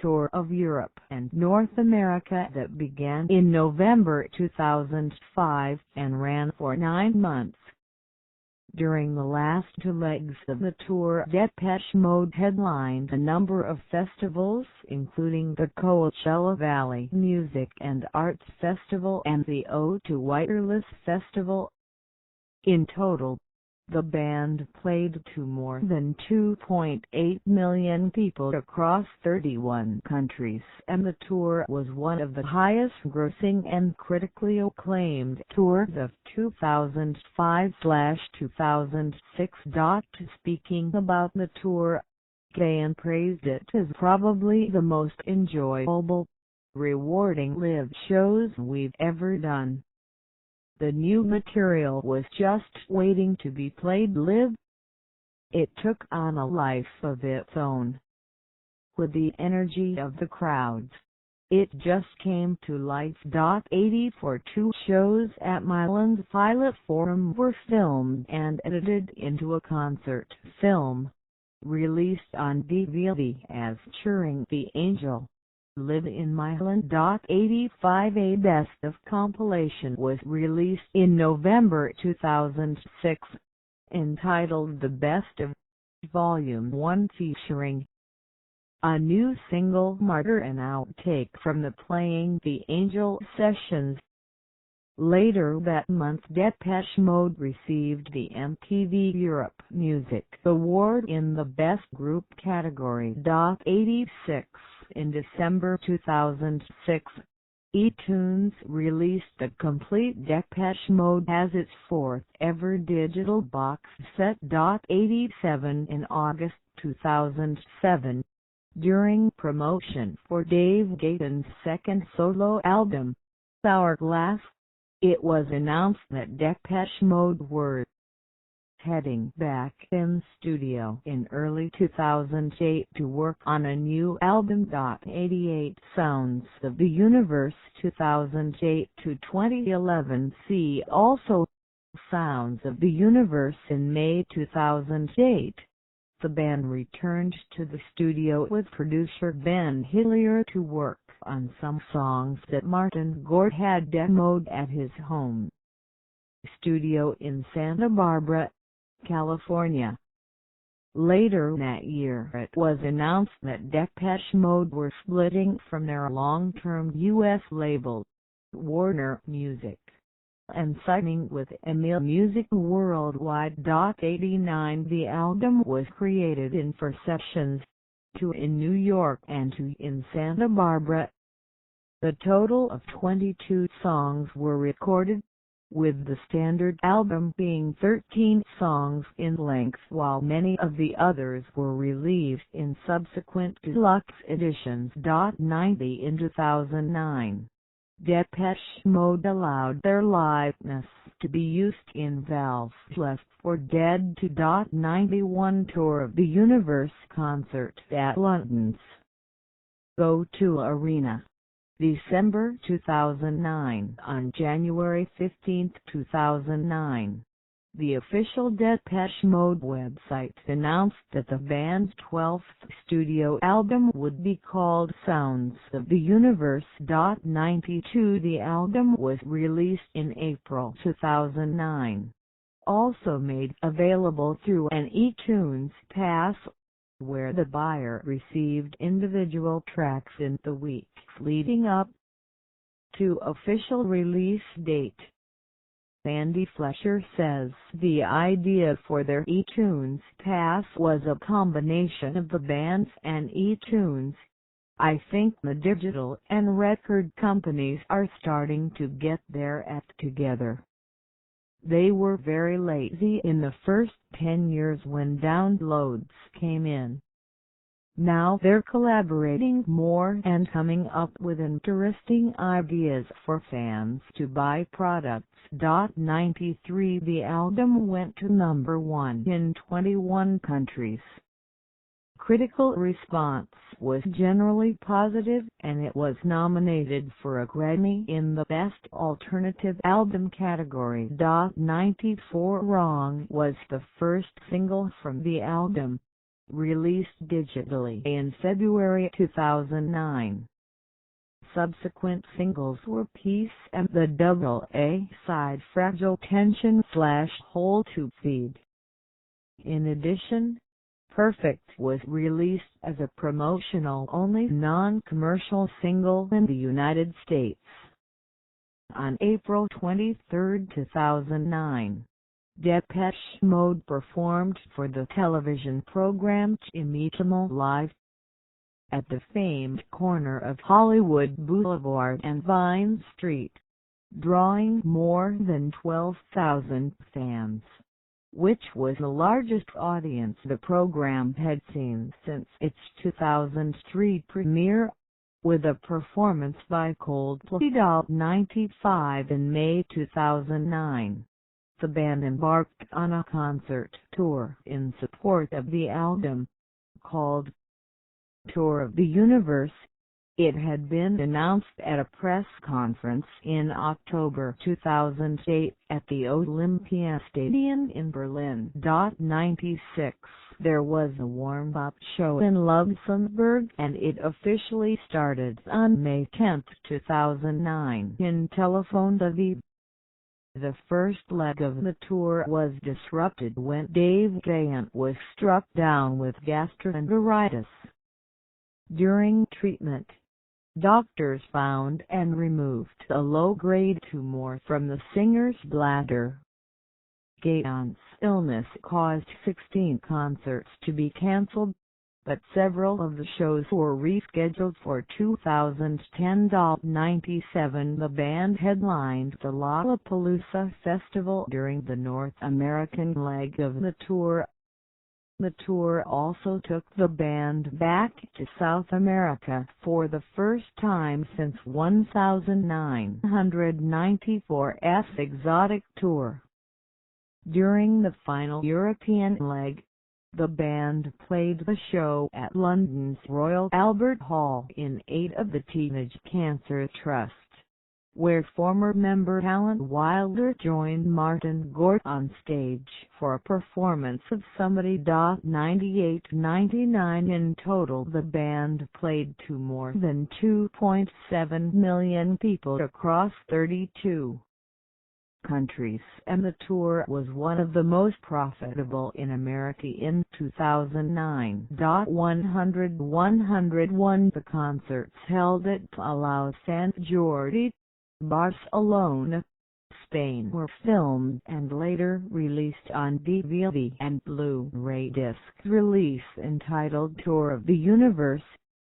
tour of Europe and North America that began in November 2005 and ran for 9 months. During the last 2 legs of the tour, Depeche Mode headlined a number of festivals, including the Coachella Valley Music and Arts Festival and the O2 Wireless Festival. In total, the band played to more than 2.8 million people across 31 countries, and the tour was one of the highest-grossing and critically acclaimed tours of 2005/2006. Speaking about the tour, Gahan praised it as probably the most enjoyable, rewarding live shows we've ever done. The new material was just waiting to be played live. It took on a life of its own. With the energy of the crowds, it just came to life. 84 shows at Milan's Pilot Forum were filmed and edited into a concert film, released on DVD as Cheering the Angel. Live in Milan. 85 A Best of compilation was released in November 2006, entitled The Best of Volume 1, featuring a new single, Martyr, an outtake from the Playing the Angel sessions. Later that month, Depeche Mode received the MTV Europe Music Award in the Best Group category. 86 In December 2006, iTunes released a complete Depeche Mode as its 4th ever digital box set. 87 In August 2007, during promotion for Dave Gahan's second solo album, Hourglass, it was announced that Depeche Mode were heading back in studio in early 2008 to work on a new album. 88 Sounds of the Universe 2008 to 2011. See also Sounds of the Universe. In May 2008, the band returned to the studio with producer Ben Hillier to work on some songs that Martin Gore had demoed at his home studio in Santa Barbara, California. Later that year, it was announced that Depeche Mode were splitting from their long-term U.S. label, Warner Music, and signing with EMI Music Worldwide. 89 The album was created in 4 sessions, 2 in New York and 2 in Santa Barbara. The total of 22 songs were recorded, with the standard album being 13 songs in length, while many of the others were released in subsequent deluxe editions. 90 In 2009, Depeche Mode allowed their liveness to be used in Valve's Left 4 Dead 2. 91 Tour of the Universe concert at London's O2 Arena, December 2009. On January 15, 2009, the official Depeche Mode website announced that the band's 12th studio album would be called Sounds of the Universe. 92 The album was released in April 2009, also made available through an iTunes Pass, where the buyer received individual tracks in the weeks leading up to official release date. Andy Fletcher says the idea for their iTunes Pass was a combination of the band's and iTunes. I think the digital and record companies are starting to get their act together. They were very lazy in the first 10 years when downloads came in. Now they're collaborating more and coming up with interesting ideas for fans to buy products. 93 The album went to number 1 in 21 countries. Critical response was generally positive, and it was nominated for a Grammy in the Best Alternative Album category. 94 Wrong was the first single from the album, released digitally in February 2009. Subsequent singles were Peace and the double A-side Fragile Tension/Hold to Feed. In addition, Perfect was released as a promotional-only non-commercial single in the United States. On April 23, 2009, Depeche Mode performed for the television program Jimmy Kimmel Live! At the famed corner of Hollywood Boulevard and Vine Street, drawing more than 12,000 fans, which was the largest audience the program had seen since its 2003 premiere, with a performance by Coldplay. 95 In May 2009, the band embarked on a concert tour in support of the album, called Tour of the Universe. It had been announced at a press conference in October 2008 at the Olympia Stadium in Berlin. 96 There was a warm-up show in Luxembourg, and it officially started on May 10, 2009 in Telephone Aviv. The first leg of the tour was disrupted when Dave Gahan was struck down with gastroenteritis. During treatment, doctors found and removed a low-grade tumor from the singer's bladder. Gahan's illness caused 16 concerts to be cancelled, but several of the shows were rescheduled for 2010. 97 The band headlined the Lollapalooza Festival during the North American leg of the tour. The tour also took the band back to South America for the first time since 1994's Exotic Tour. During the final European leg, the band played the show at London's Royal Albert Hall in aid of the Teenage Cancer Trust, where former member Alan Wilder joined Martin Gore on stage for a performance of Somebody. 98-99 In total, the band played to more than 2.7 million people across 32 countries, and the tour was one of the most profitable in America in 2009. 101 The concerts held at Palau Sant Jordi, Barcelona, Spain were filmed and later released on DVD and Blu-ray disc release entitled Tour of the Universe,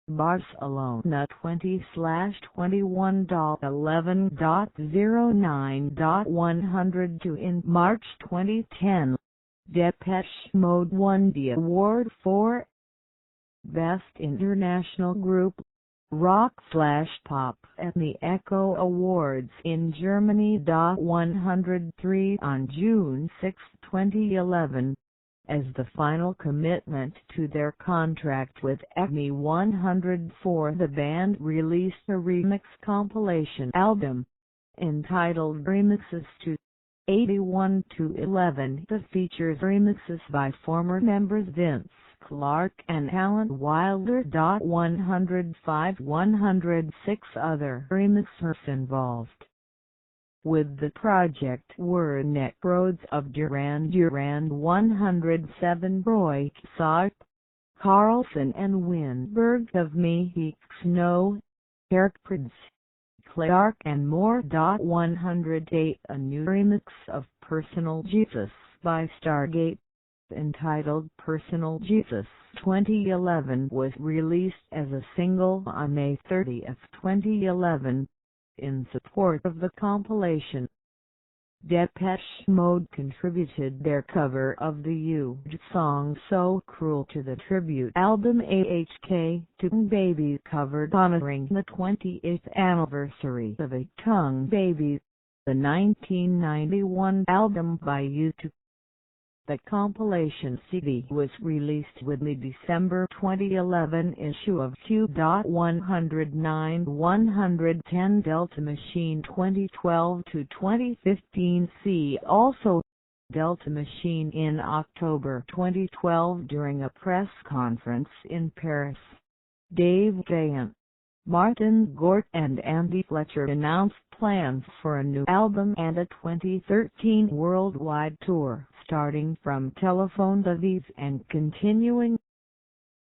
Barcelona 20/21. 11.09.102 In March 2010, Depeche Mode won the award for Best International Group, Rock/Pop at the Echo Awards in Germany. 103 On June 6, 2011, as the final commitment to their contract with EMI 104, the band released a remix compilation album, entitled Remixes to 81-11 that features remixes by former members Vince Clarke and Alan Wilder. 105-106 Other remixers involved with the project were Nick Rhodes of Duran Duran 107, Roy Sarp, Carlson and Winberg of Meek Snow, Eric Prydz, Clark and more. 108 A new remix of Personal Jesus by Stargate, entitled Personal Jesus 2011, was released as a single on May 30, 2011, in support of the compilation. Depeche Mode contributed their cover of the Huge song So Cruel to the tribute album AHK Tongue Babies, covered honoring the 20th anniversary of A Tongue Baby, the 1991 album by U2. The compilation CD was released with the December 2011 issue of Q.109-110 Delta Machine 2012-2015. See also Delta Machine in October 2012. During a press conference in Paris, Dave Gahan, Martin Gore and Andy Fletcher announced plans for a new album and a 2013 worldwide tour, starting from Telephone Disease and continuing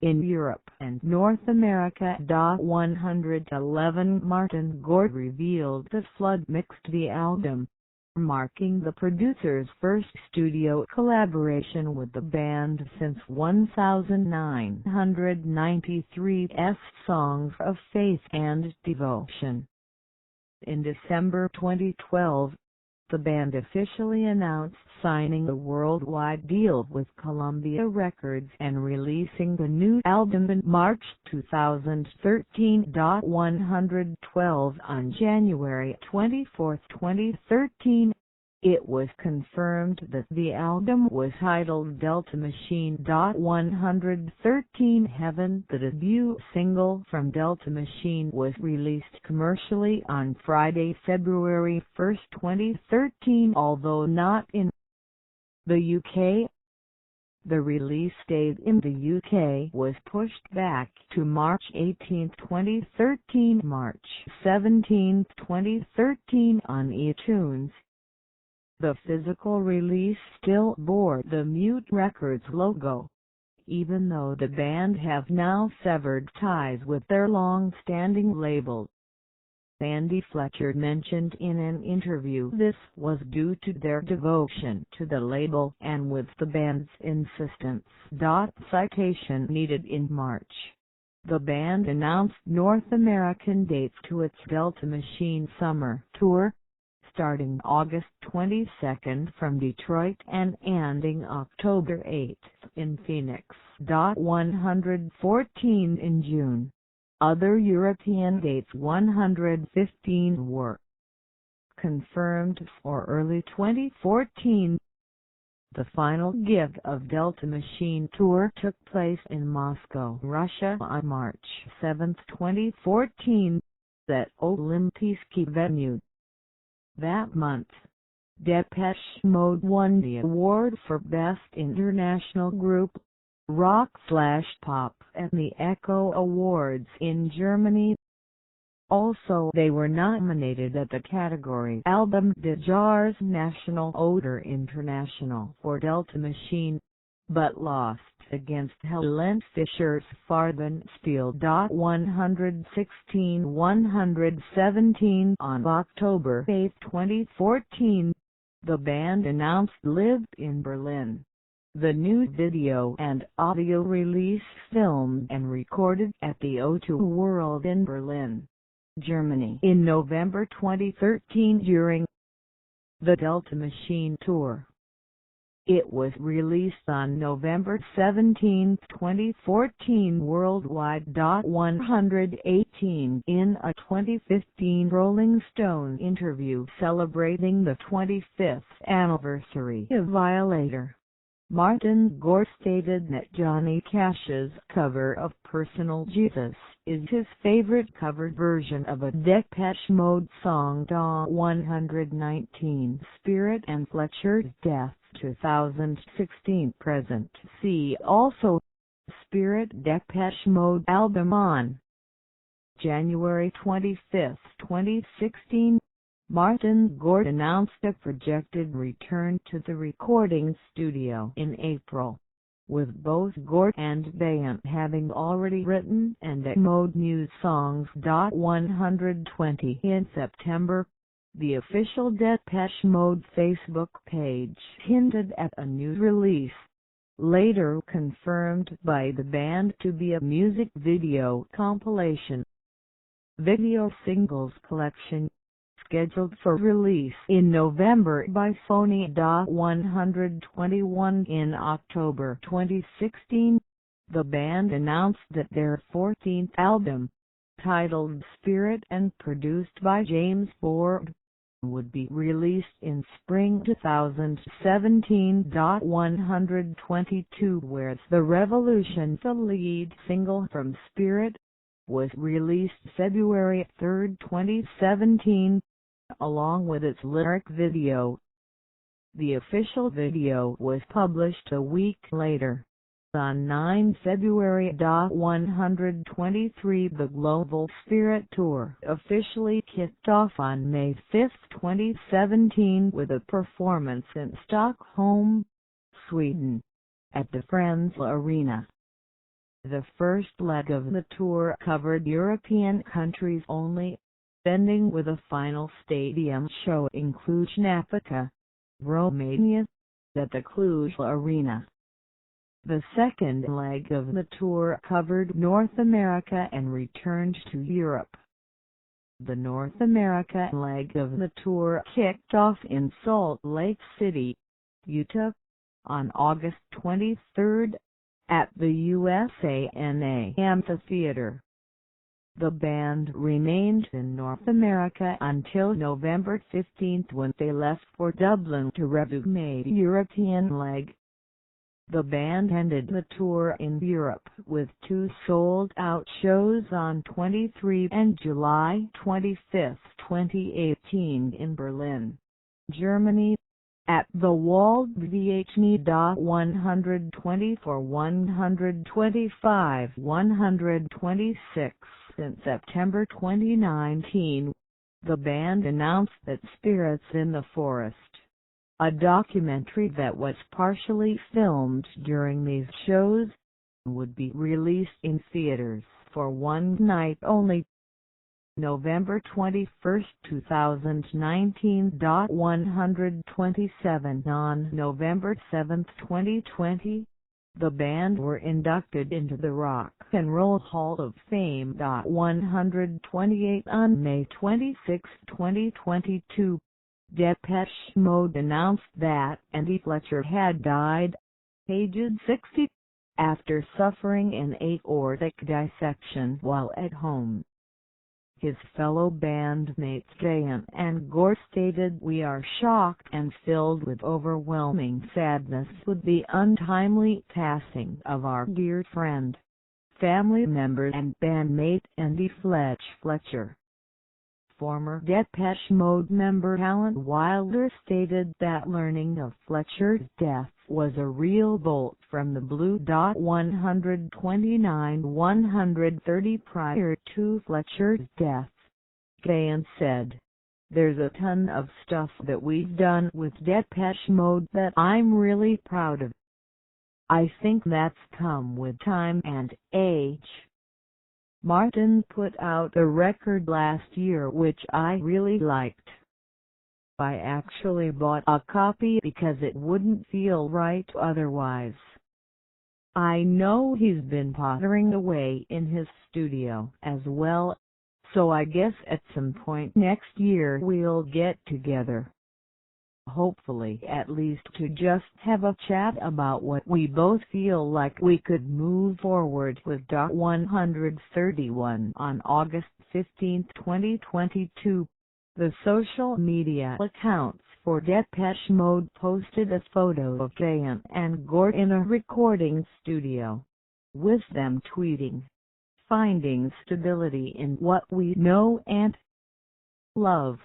in Europe and North America. 111 Martin Gore revealed that Flood mixed the album, marking the producer's first studio collaboration with the band since 1993's Songs of Faith and Devotion. In December 2012, the band officially announced signing a worldwide deal with Columbia Records and releasing the new album in March 2013. 112 On January 24, 2013, it was confirmed that the album was titled Delta Machine. 113 Heaven, the debut single from Delta Machine, was released commercially on Friday, February 1, 2013, although not in the UK. The release date in the UK was pushed back to March 18, 2013, March 17, 2013 on iTunes. The physical release still bore the Mute Records logo, even though the band have now severed ties with their long-standing label. Andy Fletcher mentioned in an interview this was due to their devotion to the label and with the band's insistence. Citation needed. In March, the band announced North American dates to its Delta Machine Summer Tour, starting August 22 from Detroit and ending October 8 in Phoenix. 114 In June, other European dates 115 were confirmed for early 2014. The final gig of Delta Machine Tour took place in Moscow, Russia on March 7, 2014, at Olympijski venue. That month, Depeche Mode won the award for Best International Group, Rock/Pop at the Echo Awards in Germany. Also, they were nominated at the category Album des Genres National Oder International for Delta Machine, but lost against Helene Fischer's Farbenspiel. 116-117 On October 8, 2014, the band announced Lived in Berlin. The new video and audio release filmed and recorded at the O2 World in Berlin, Germany in November 2013 during the Delta Machine Tour. It was released on November 17, 2014 worldwide. 118 In a 2015 Rolling Stone interview celebrating the 25th anniversary of Violator, Martin Gore stated that Johnny Cash's cover of Personal Jesus is his favorite covered version of a Depeche Mode song. 119 Spirit and Fletcher's Death 2016 present. See also Spirit Depeche Mode album on January 25, 2016. Martin Gore announced a projected return to the recording studio in April, with both Gore and Gahan having already written and demoed new songs. 120 In September, the official Depeche Mode Facebook page hinted at a new release, later confirmed by the band to be a music video compilation video singles collection, scheduled for release in November by Sony. 121 In October 2016, the band announced that their 14th album, titled Spirit and produced by James Ford, would be released in spring 2017. 122 Where's the Revolution, the lead single from Spirit, was released February 3, 2017, along with its lyric video. The official video was published a week later, on 9 February. 123 The Global Spirit Tour officially kicked off on May 5, 2017 with a performance in Stockholm, Sweden, at the Friends Arena. The first leg of the tour covered European countries only, ending with a final stadium show in Cluj-Napoca, Romania, at the Cluj Arena. The second leg of the tour covered North America and returned to Europe. The North America leg of the tour kicked off in Salt Lake City, Utah, on August 23, at the USANA Amphitheater. The band remained in North America until November 15 when they left for Dublin to resume the European leg. The band ended the tour in Europe with 2 sold-out shows on 23 and July 25, 2018 in Berlin, Germany, at the Waldbühne. 124 125 126 In September 2019, the band announced that Spirits in the Forest, a documentary that was partially filmed during these shows, would be released in theaters for one night only. November 21, 2019. 127 On November 7, 2020, the band were inducted into the Rock and Roll Hall of Fame. 128 On May 26, 2022, Depeche Mode announced that Andy Fletcher had died, aged 60, after suffering an aortic dissection while at home. His fellow bandmates Diane and Gore stated, "We are shocked and filled with overwhelming sadness with the untimely passing of our dear friend, family member and bandmate Andy Fletcher." Former Depeche Mode member Alan Wilder stated that learning of Fletcher's death was a real bolt from the blue. 129-130 Prior to Fletcher's death, Diane said, "There's a ton of stuff that we've done with Depeche Mode that I'm really proud of. I think that's come with time and age. Martin put out a record last year which I really liked. I actually bought a copy because it wouldn't feel right otherwise. I know he's been pottering away in his studio as well, so I guess at some point next year we'll get together. Hopefully at least to just have a chat about what we both feel like we could move forward with." 131 On August 15, 2022, the social media accounts for Depeche Mode posted a photo of Diane and Gore in a recording studio, with them tweeting, "Finding stability in what we know and love,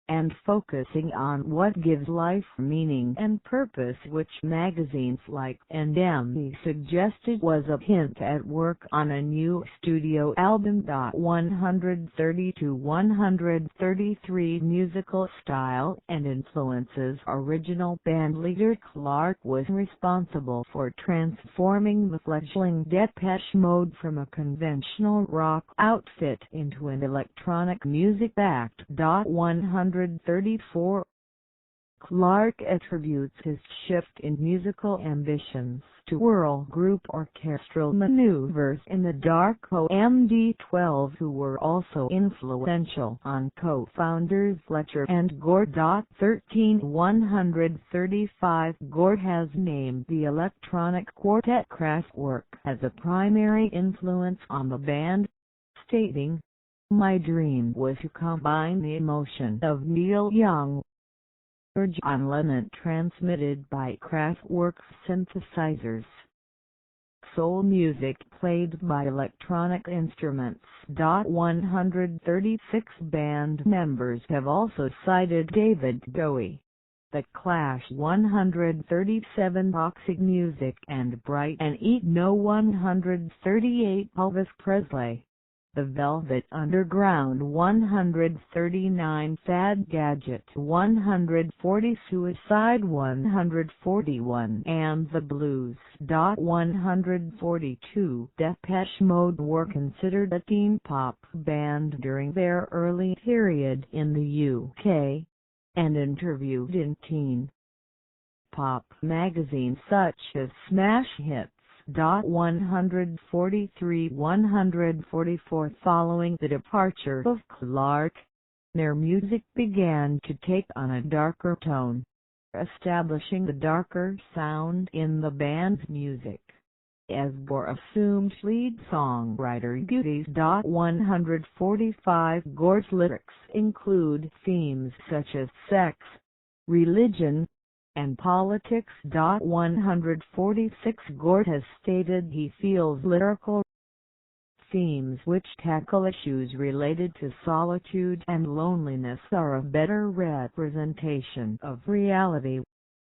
and focusing on what gives life meaning and purpose," which magazines like DMBOA suggested was a hint at work on a new studio album. 132-133 Musical style and influences. Original bandleader Clark was responsible for transforming the fledgling Depeche Mode from a conventional rock outfit into an electronic music act. 134 Clark attributes his shift in musical ambitions to whirl group orchestral maneuvers in the Darko MD-12, who were also influential on co-founders Fletcher and Gore. 135 Gore has named the electronic quartet Kraftwerk as a primary influence on the band, stating, My dream was to combine the emotion of Neil Young or John Lennon transmitted by Kraftwerk synthesizers. Soul music played by electronic instruments. 136 band members have also cited David Bowie, The Clash, 137 Toxic Music and Bright and Eat No, 138 Elvis Presley, The Velvet Underground, 139 Sad Gadget, 140 Suicide, 141 and The Blues. 142 Depeche Mode were considered a teen pop band during their early period in the UK, and interviewed in teen pop magazines such as Smash Hits. 144 Following the departure of Clark, their music began to take on a darker tone, establishing the darker sound in the band's music, as Gore assumed lead songwriter duties. 145 Gore's lyrics include themes such as sex, religion, and politics. 146 Gore has stated he feels lyrical themes which tackle issues related to solitude and loneliness are a better representation of reality,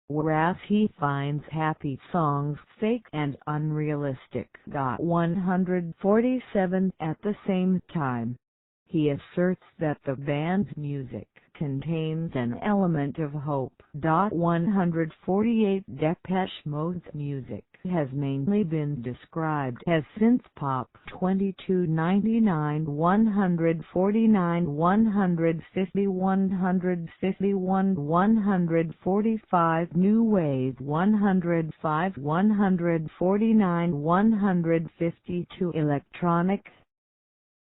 whereas he finds happy songs fake and unrealistic. 147 At the same time, he asserts that the band's music contains an element of hope. 148 Depeche Mode's music has mainly been described as synth-pop. 2299 149 150 151 145 New Wave, 105 149 152 Electronic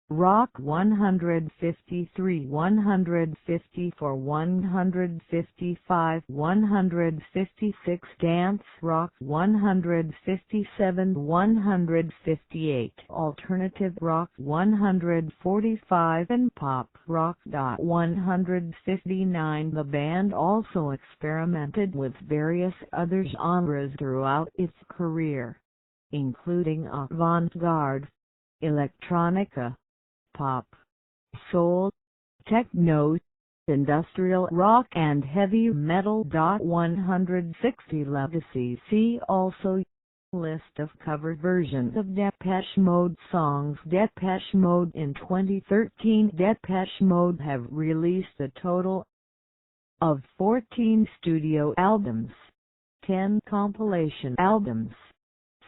Rock, 153 154 155 156 Dance Rock, 157 158 Alternative Rock, 145 and Pop Rock. 159 The band also experimented with various other genres throughout its career, including avant-garde, electronica, pop, soul, techno, industrial rock and heavy metal. 160 Legacy. See also List of cover versions of Depeche Mode songs. Depeche Mode. In 2013, Depeche Mode have released a total of 14 studio albums, 10 compilation albums,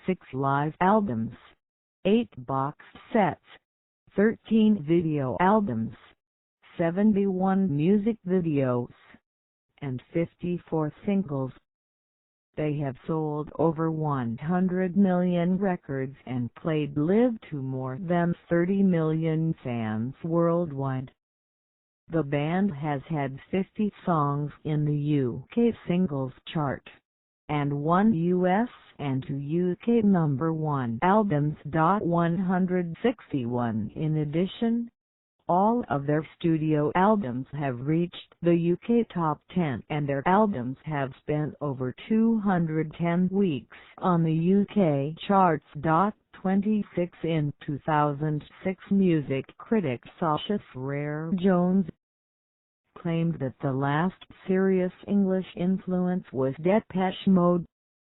6 live albums, 8 box sets, 13 video albums, 71 music videos, and 54 singles. They have sold over 100 million records and played live to more than 30 million fans worldwide. The band has had 50 songs in the UK singles chart, and 1 US and 2 UK #1 albums. 161 In addition, all of their studio albums have reached the UK top 10 and their albums have spent over 210 weeks on the UK charts. 26 In 2006, music critic Sacha Frere Jones claimed that the last serious English influence was Depeche Mode,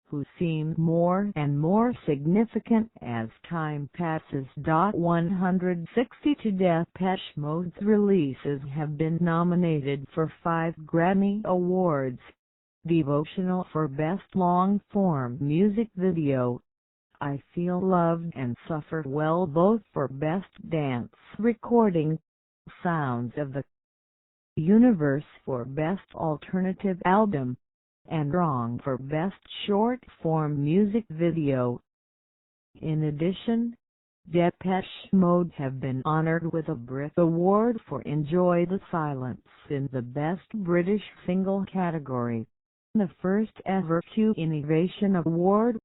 who seem more and more significant as time passes. 162 Depeche Mode's releases have been nominated for 5 Grammy Awards: Devotional for Best Long-Form Music Video, I Feel Loved and Suffer Well both for Best Dance Recording, Sounds of the Universe for Best Alternative Album, and Wrong for Best Short-Form Music Video. In addition, Depeche Mode have been honored with a Brit Award for Enjoy the Silence in the Best British Single category, the first ever Q Innovation Award.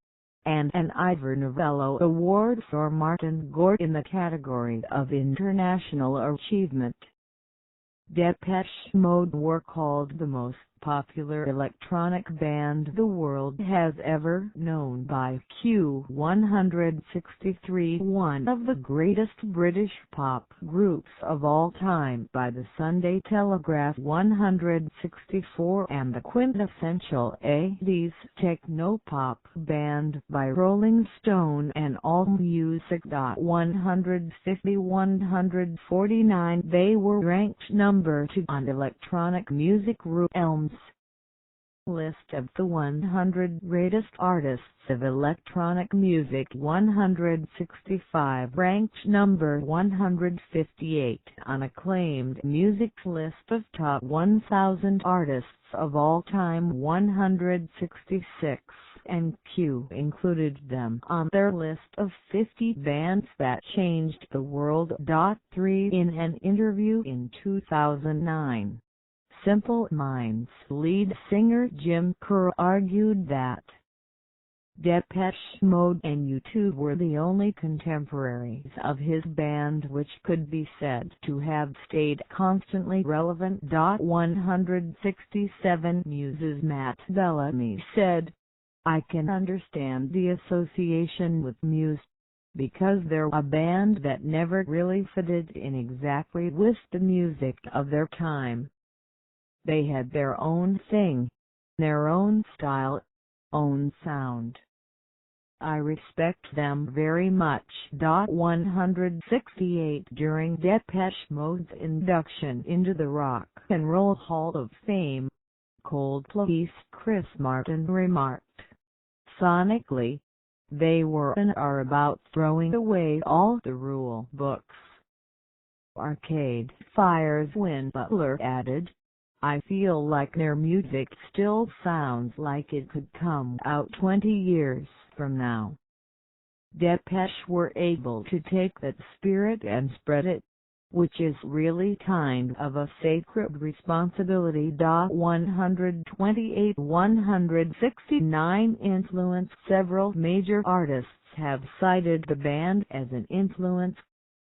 and an Ivor Novello Award for Martin Gore in the category of International Achievement. Depeche Mode were called the most popular electronic band the world has ever known by Q163, one of the greatest British pop groups of all time by the Sunday Telegraph 164, and the quintessential 80s techno-pop band by Rolling Stone and AllMusic. 150-149 They were ranked number 2 on Electronic Music Realm's list of the 100 greatest artists of electronic music. 165 ranked number 158 on acclaimed music's list of top 1000 artists of all time. 166 and Q included them on their list of 50 bands that changed the world. 3 In an interview in 2009, Simple Minds lead singer Jim Kerr argued that Depeche Mode and U2 were the only contemporaries of his band which could be said to have stayed constantly relevant. 167 Muse's Matt Bellamy said, "I can understand the association with Muse, because they're a band that never really fitted in exactly with the music of their time. They had their own thing, their own style, own sound. I respect them very much." 168 During Depeche Mode's induction into the Rock and Roll Hall of Fame, Coldplay's Chris Martin remarked, "Sonically, they were and are about throwing away all the rule books." Arcade Fire's Win Butler added, "I feel like their music still sounds like it could come out 20 years from now." Depeche were able to take that spirit and spread it, which is really kind of a sacred responsibility. 128-169 Influence Several major artists have cited the band as an influence,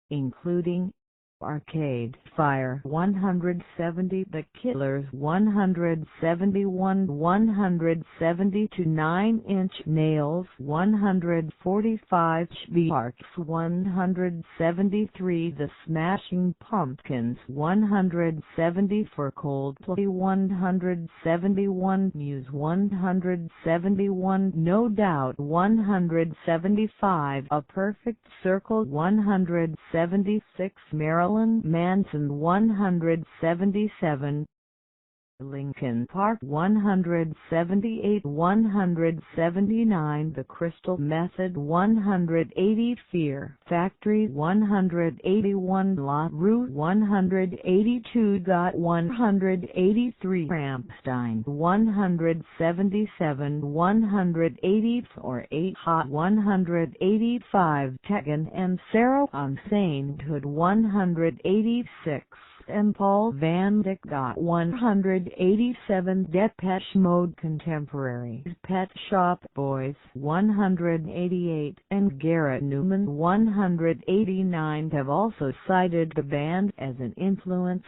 including Arcade Fire 170, The Killers 171, 172 Nine Inch Nails 145, The Arcs 173, The Smashing Pumpkins 174, Coldplay 171, Muse 171, No Doubt 175, A Perfect Circle 176, Marilyn Manson 177, Linkin Park 178, 179 The Crystal Method 180, Fear Factory 181, La Rue 182, 183 Rammstein 177, 184 8 Hot 185 Tegan and Sarah on Sainthood 186, and Paul Van Dyk. 187 Depeche Mode Contemporaries Pet Shop Boys 188 and Garrett Newman 189 have also cited the band as an influence.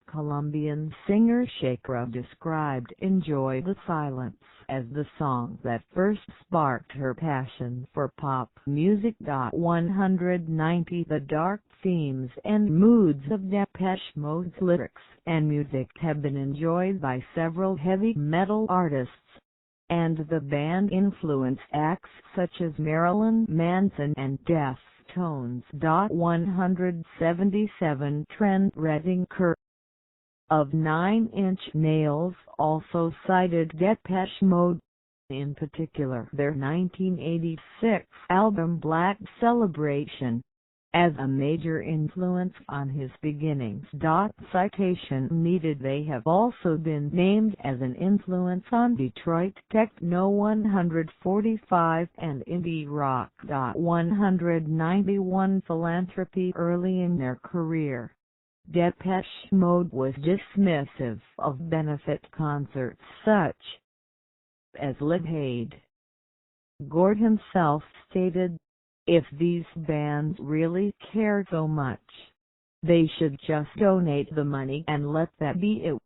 Colombian singer Shakira described Enjoy the Silence as the song that first sparked her passion for pop music. 190 The dark themes and moods of Depeche Mode's lyrics and music have been enjoyed by several heavy metal artists, and the band influenced acts such as Marilyn Manson and Deftones. 177 Trent Reznor of Nine Inch Nails also cited Depeche Mode, in particular their 1986 album Black Celebration, as a major influence on his beginnings. Citation needed They have also been named as an influence on Detroit techno 145 and indie rock. 191 Philanthropy Early in their career, Depeche Mode was dismissive of benefit concerts such as Live Aid, Gore himself stated, "If these bands really care so much, they should just donate the money and let that be it.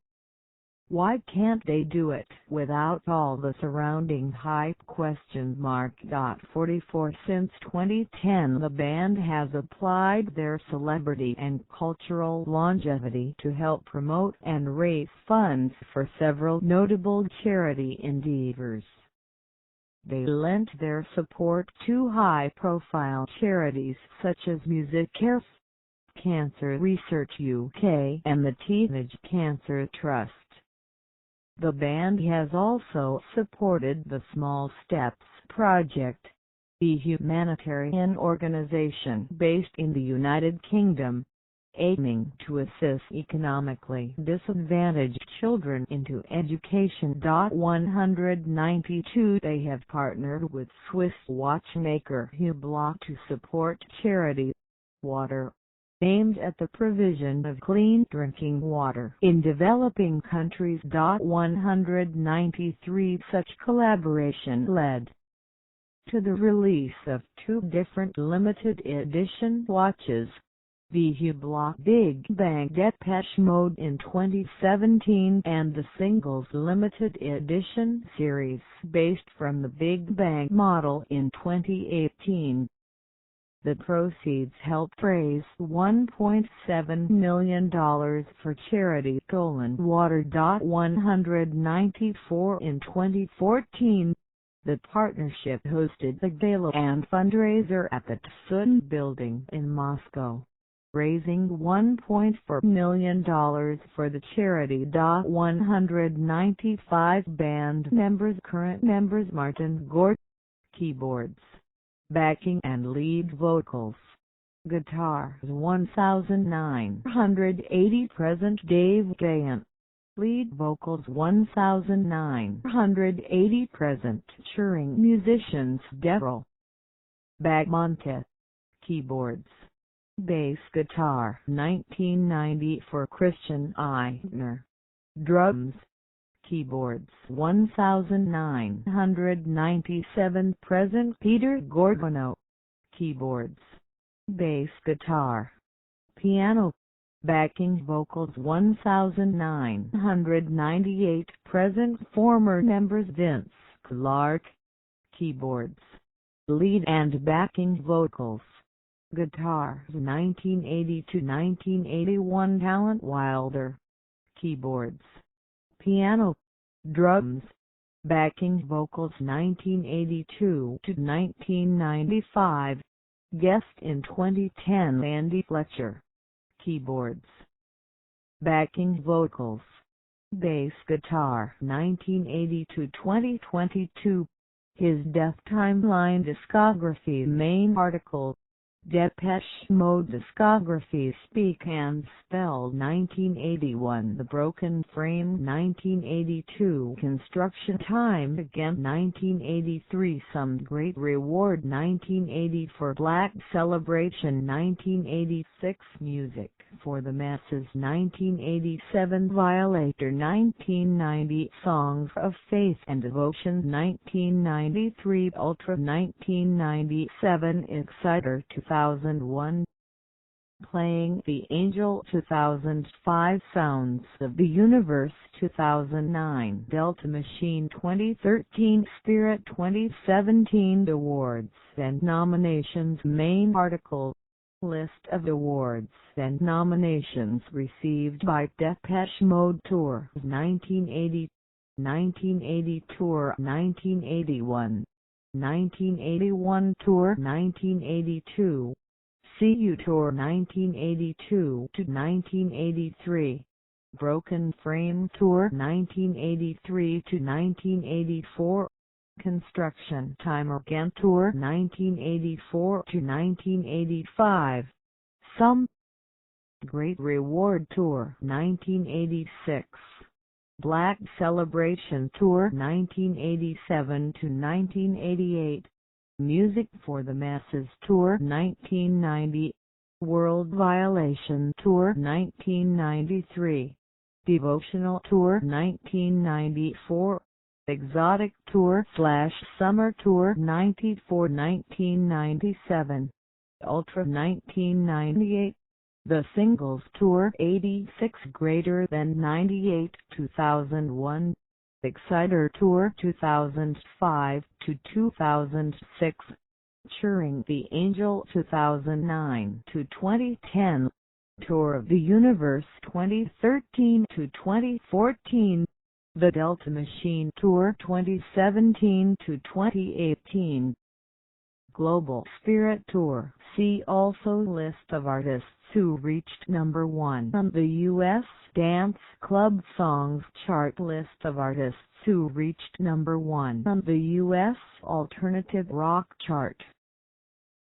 Why can't they do it without all the surrounding hype?" 44 Since 2010 the band has applied their celebrity and cultural longevity to help promote and raise funds for several notable charity endeavors. They lent their support to high-profile charities such as Music Care, Cancer Research UK and the Teenage Cancer Trust. The band has also supported the Small Steps Project, a humanitarian organization based in the United Kingdom, aiming to assist economically disadvantaged children into education. 192 They have partnered with Swiss watchmaker Hublot to support charity water, aimed at the provision of clean drinking water in developing countries. 193 Such collaboration led to the release of two different limited edition watches, the Hublot Big Bang Depeche Mode in 2017 and the Singles Limited Edition series based from the Big Bang model in 2018. The proceeds helped raise $1.7 million for charity Stolen Water. 194 In 2014, the partnership hosted a gala and fundraiser at the TSUN building in Moscow, raising $1.4 million for the charity. 195 Band members Current members Martin Gore, keyboards, backing and lead vocals, guitar 1980 Present Dave Gahan, lead vocals 1980 Present Touring musicians Daryl Bagmonte, keyboards, bass guitar 1990 for Christian Eigner, drums, keyboards 1997 Present Peter Gorgono, keyboards, bass guitar, piano, backing vocals 1998 Present Former members Vince Clarke, keyboards, lead and backing vocals, guitar 1980-1981 Talent Wilder, keyboards, piano, drums, backing vocals 1982-1995, guest in 2010 Andy Fletcher, keyboards, backing vocals, bass guitar 1980-2022. His Death Timeline Discography Main article, Depeche Mode Discography Speak and Spell 1981 The Broken Frame 1982 Construction Time Again 1983 Some Great Reward 1984 Black Celebration 1986 Music for the Masses 1987 Violator 1990 Songs of Faith and Devotion 1993 Ultra 1997 Exciter 2001 Playing the Angel 2005 Sounds of the Universe 2009 Delta Machine 2013 Spirit 2017 Awards and Nominations Main article, List of awards and nominations received by Depeche Mode Tour 1980, 1980 Tour 1981, 1981 Tour 1982, CU Tour 1982-1983, Broken Frame Tour 1983-1984, Construction Time Again Tour 1984-1985, Some Great Reward Tour 1986, Black Celebration Tour 1987-1988, Music for the Masses Tour 1990, World Violation Tour 1993, Devotional Tour 1994, Exotic Tour / Summer Tour 94 1997, Ultra 1998, The Singles Tour 86 greater than 98 2001, Exciter Tour 2005 to 2006, Cheering the Angel 2009 to 2010, Tour of the Universe 2013 to 2014, The Delta Machine Tour 2017 to 2018, Global Spirit Tour. See also List of artists who reached number 1 on the U.S. Dance Club Songs chart. List of artists who reached number 1 on the U.S. Alternative Rock chart.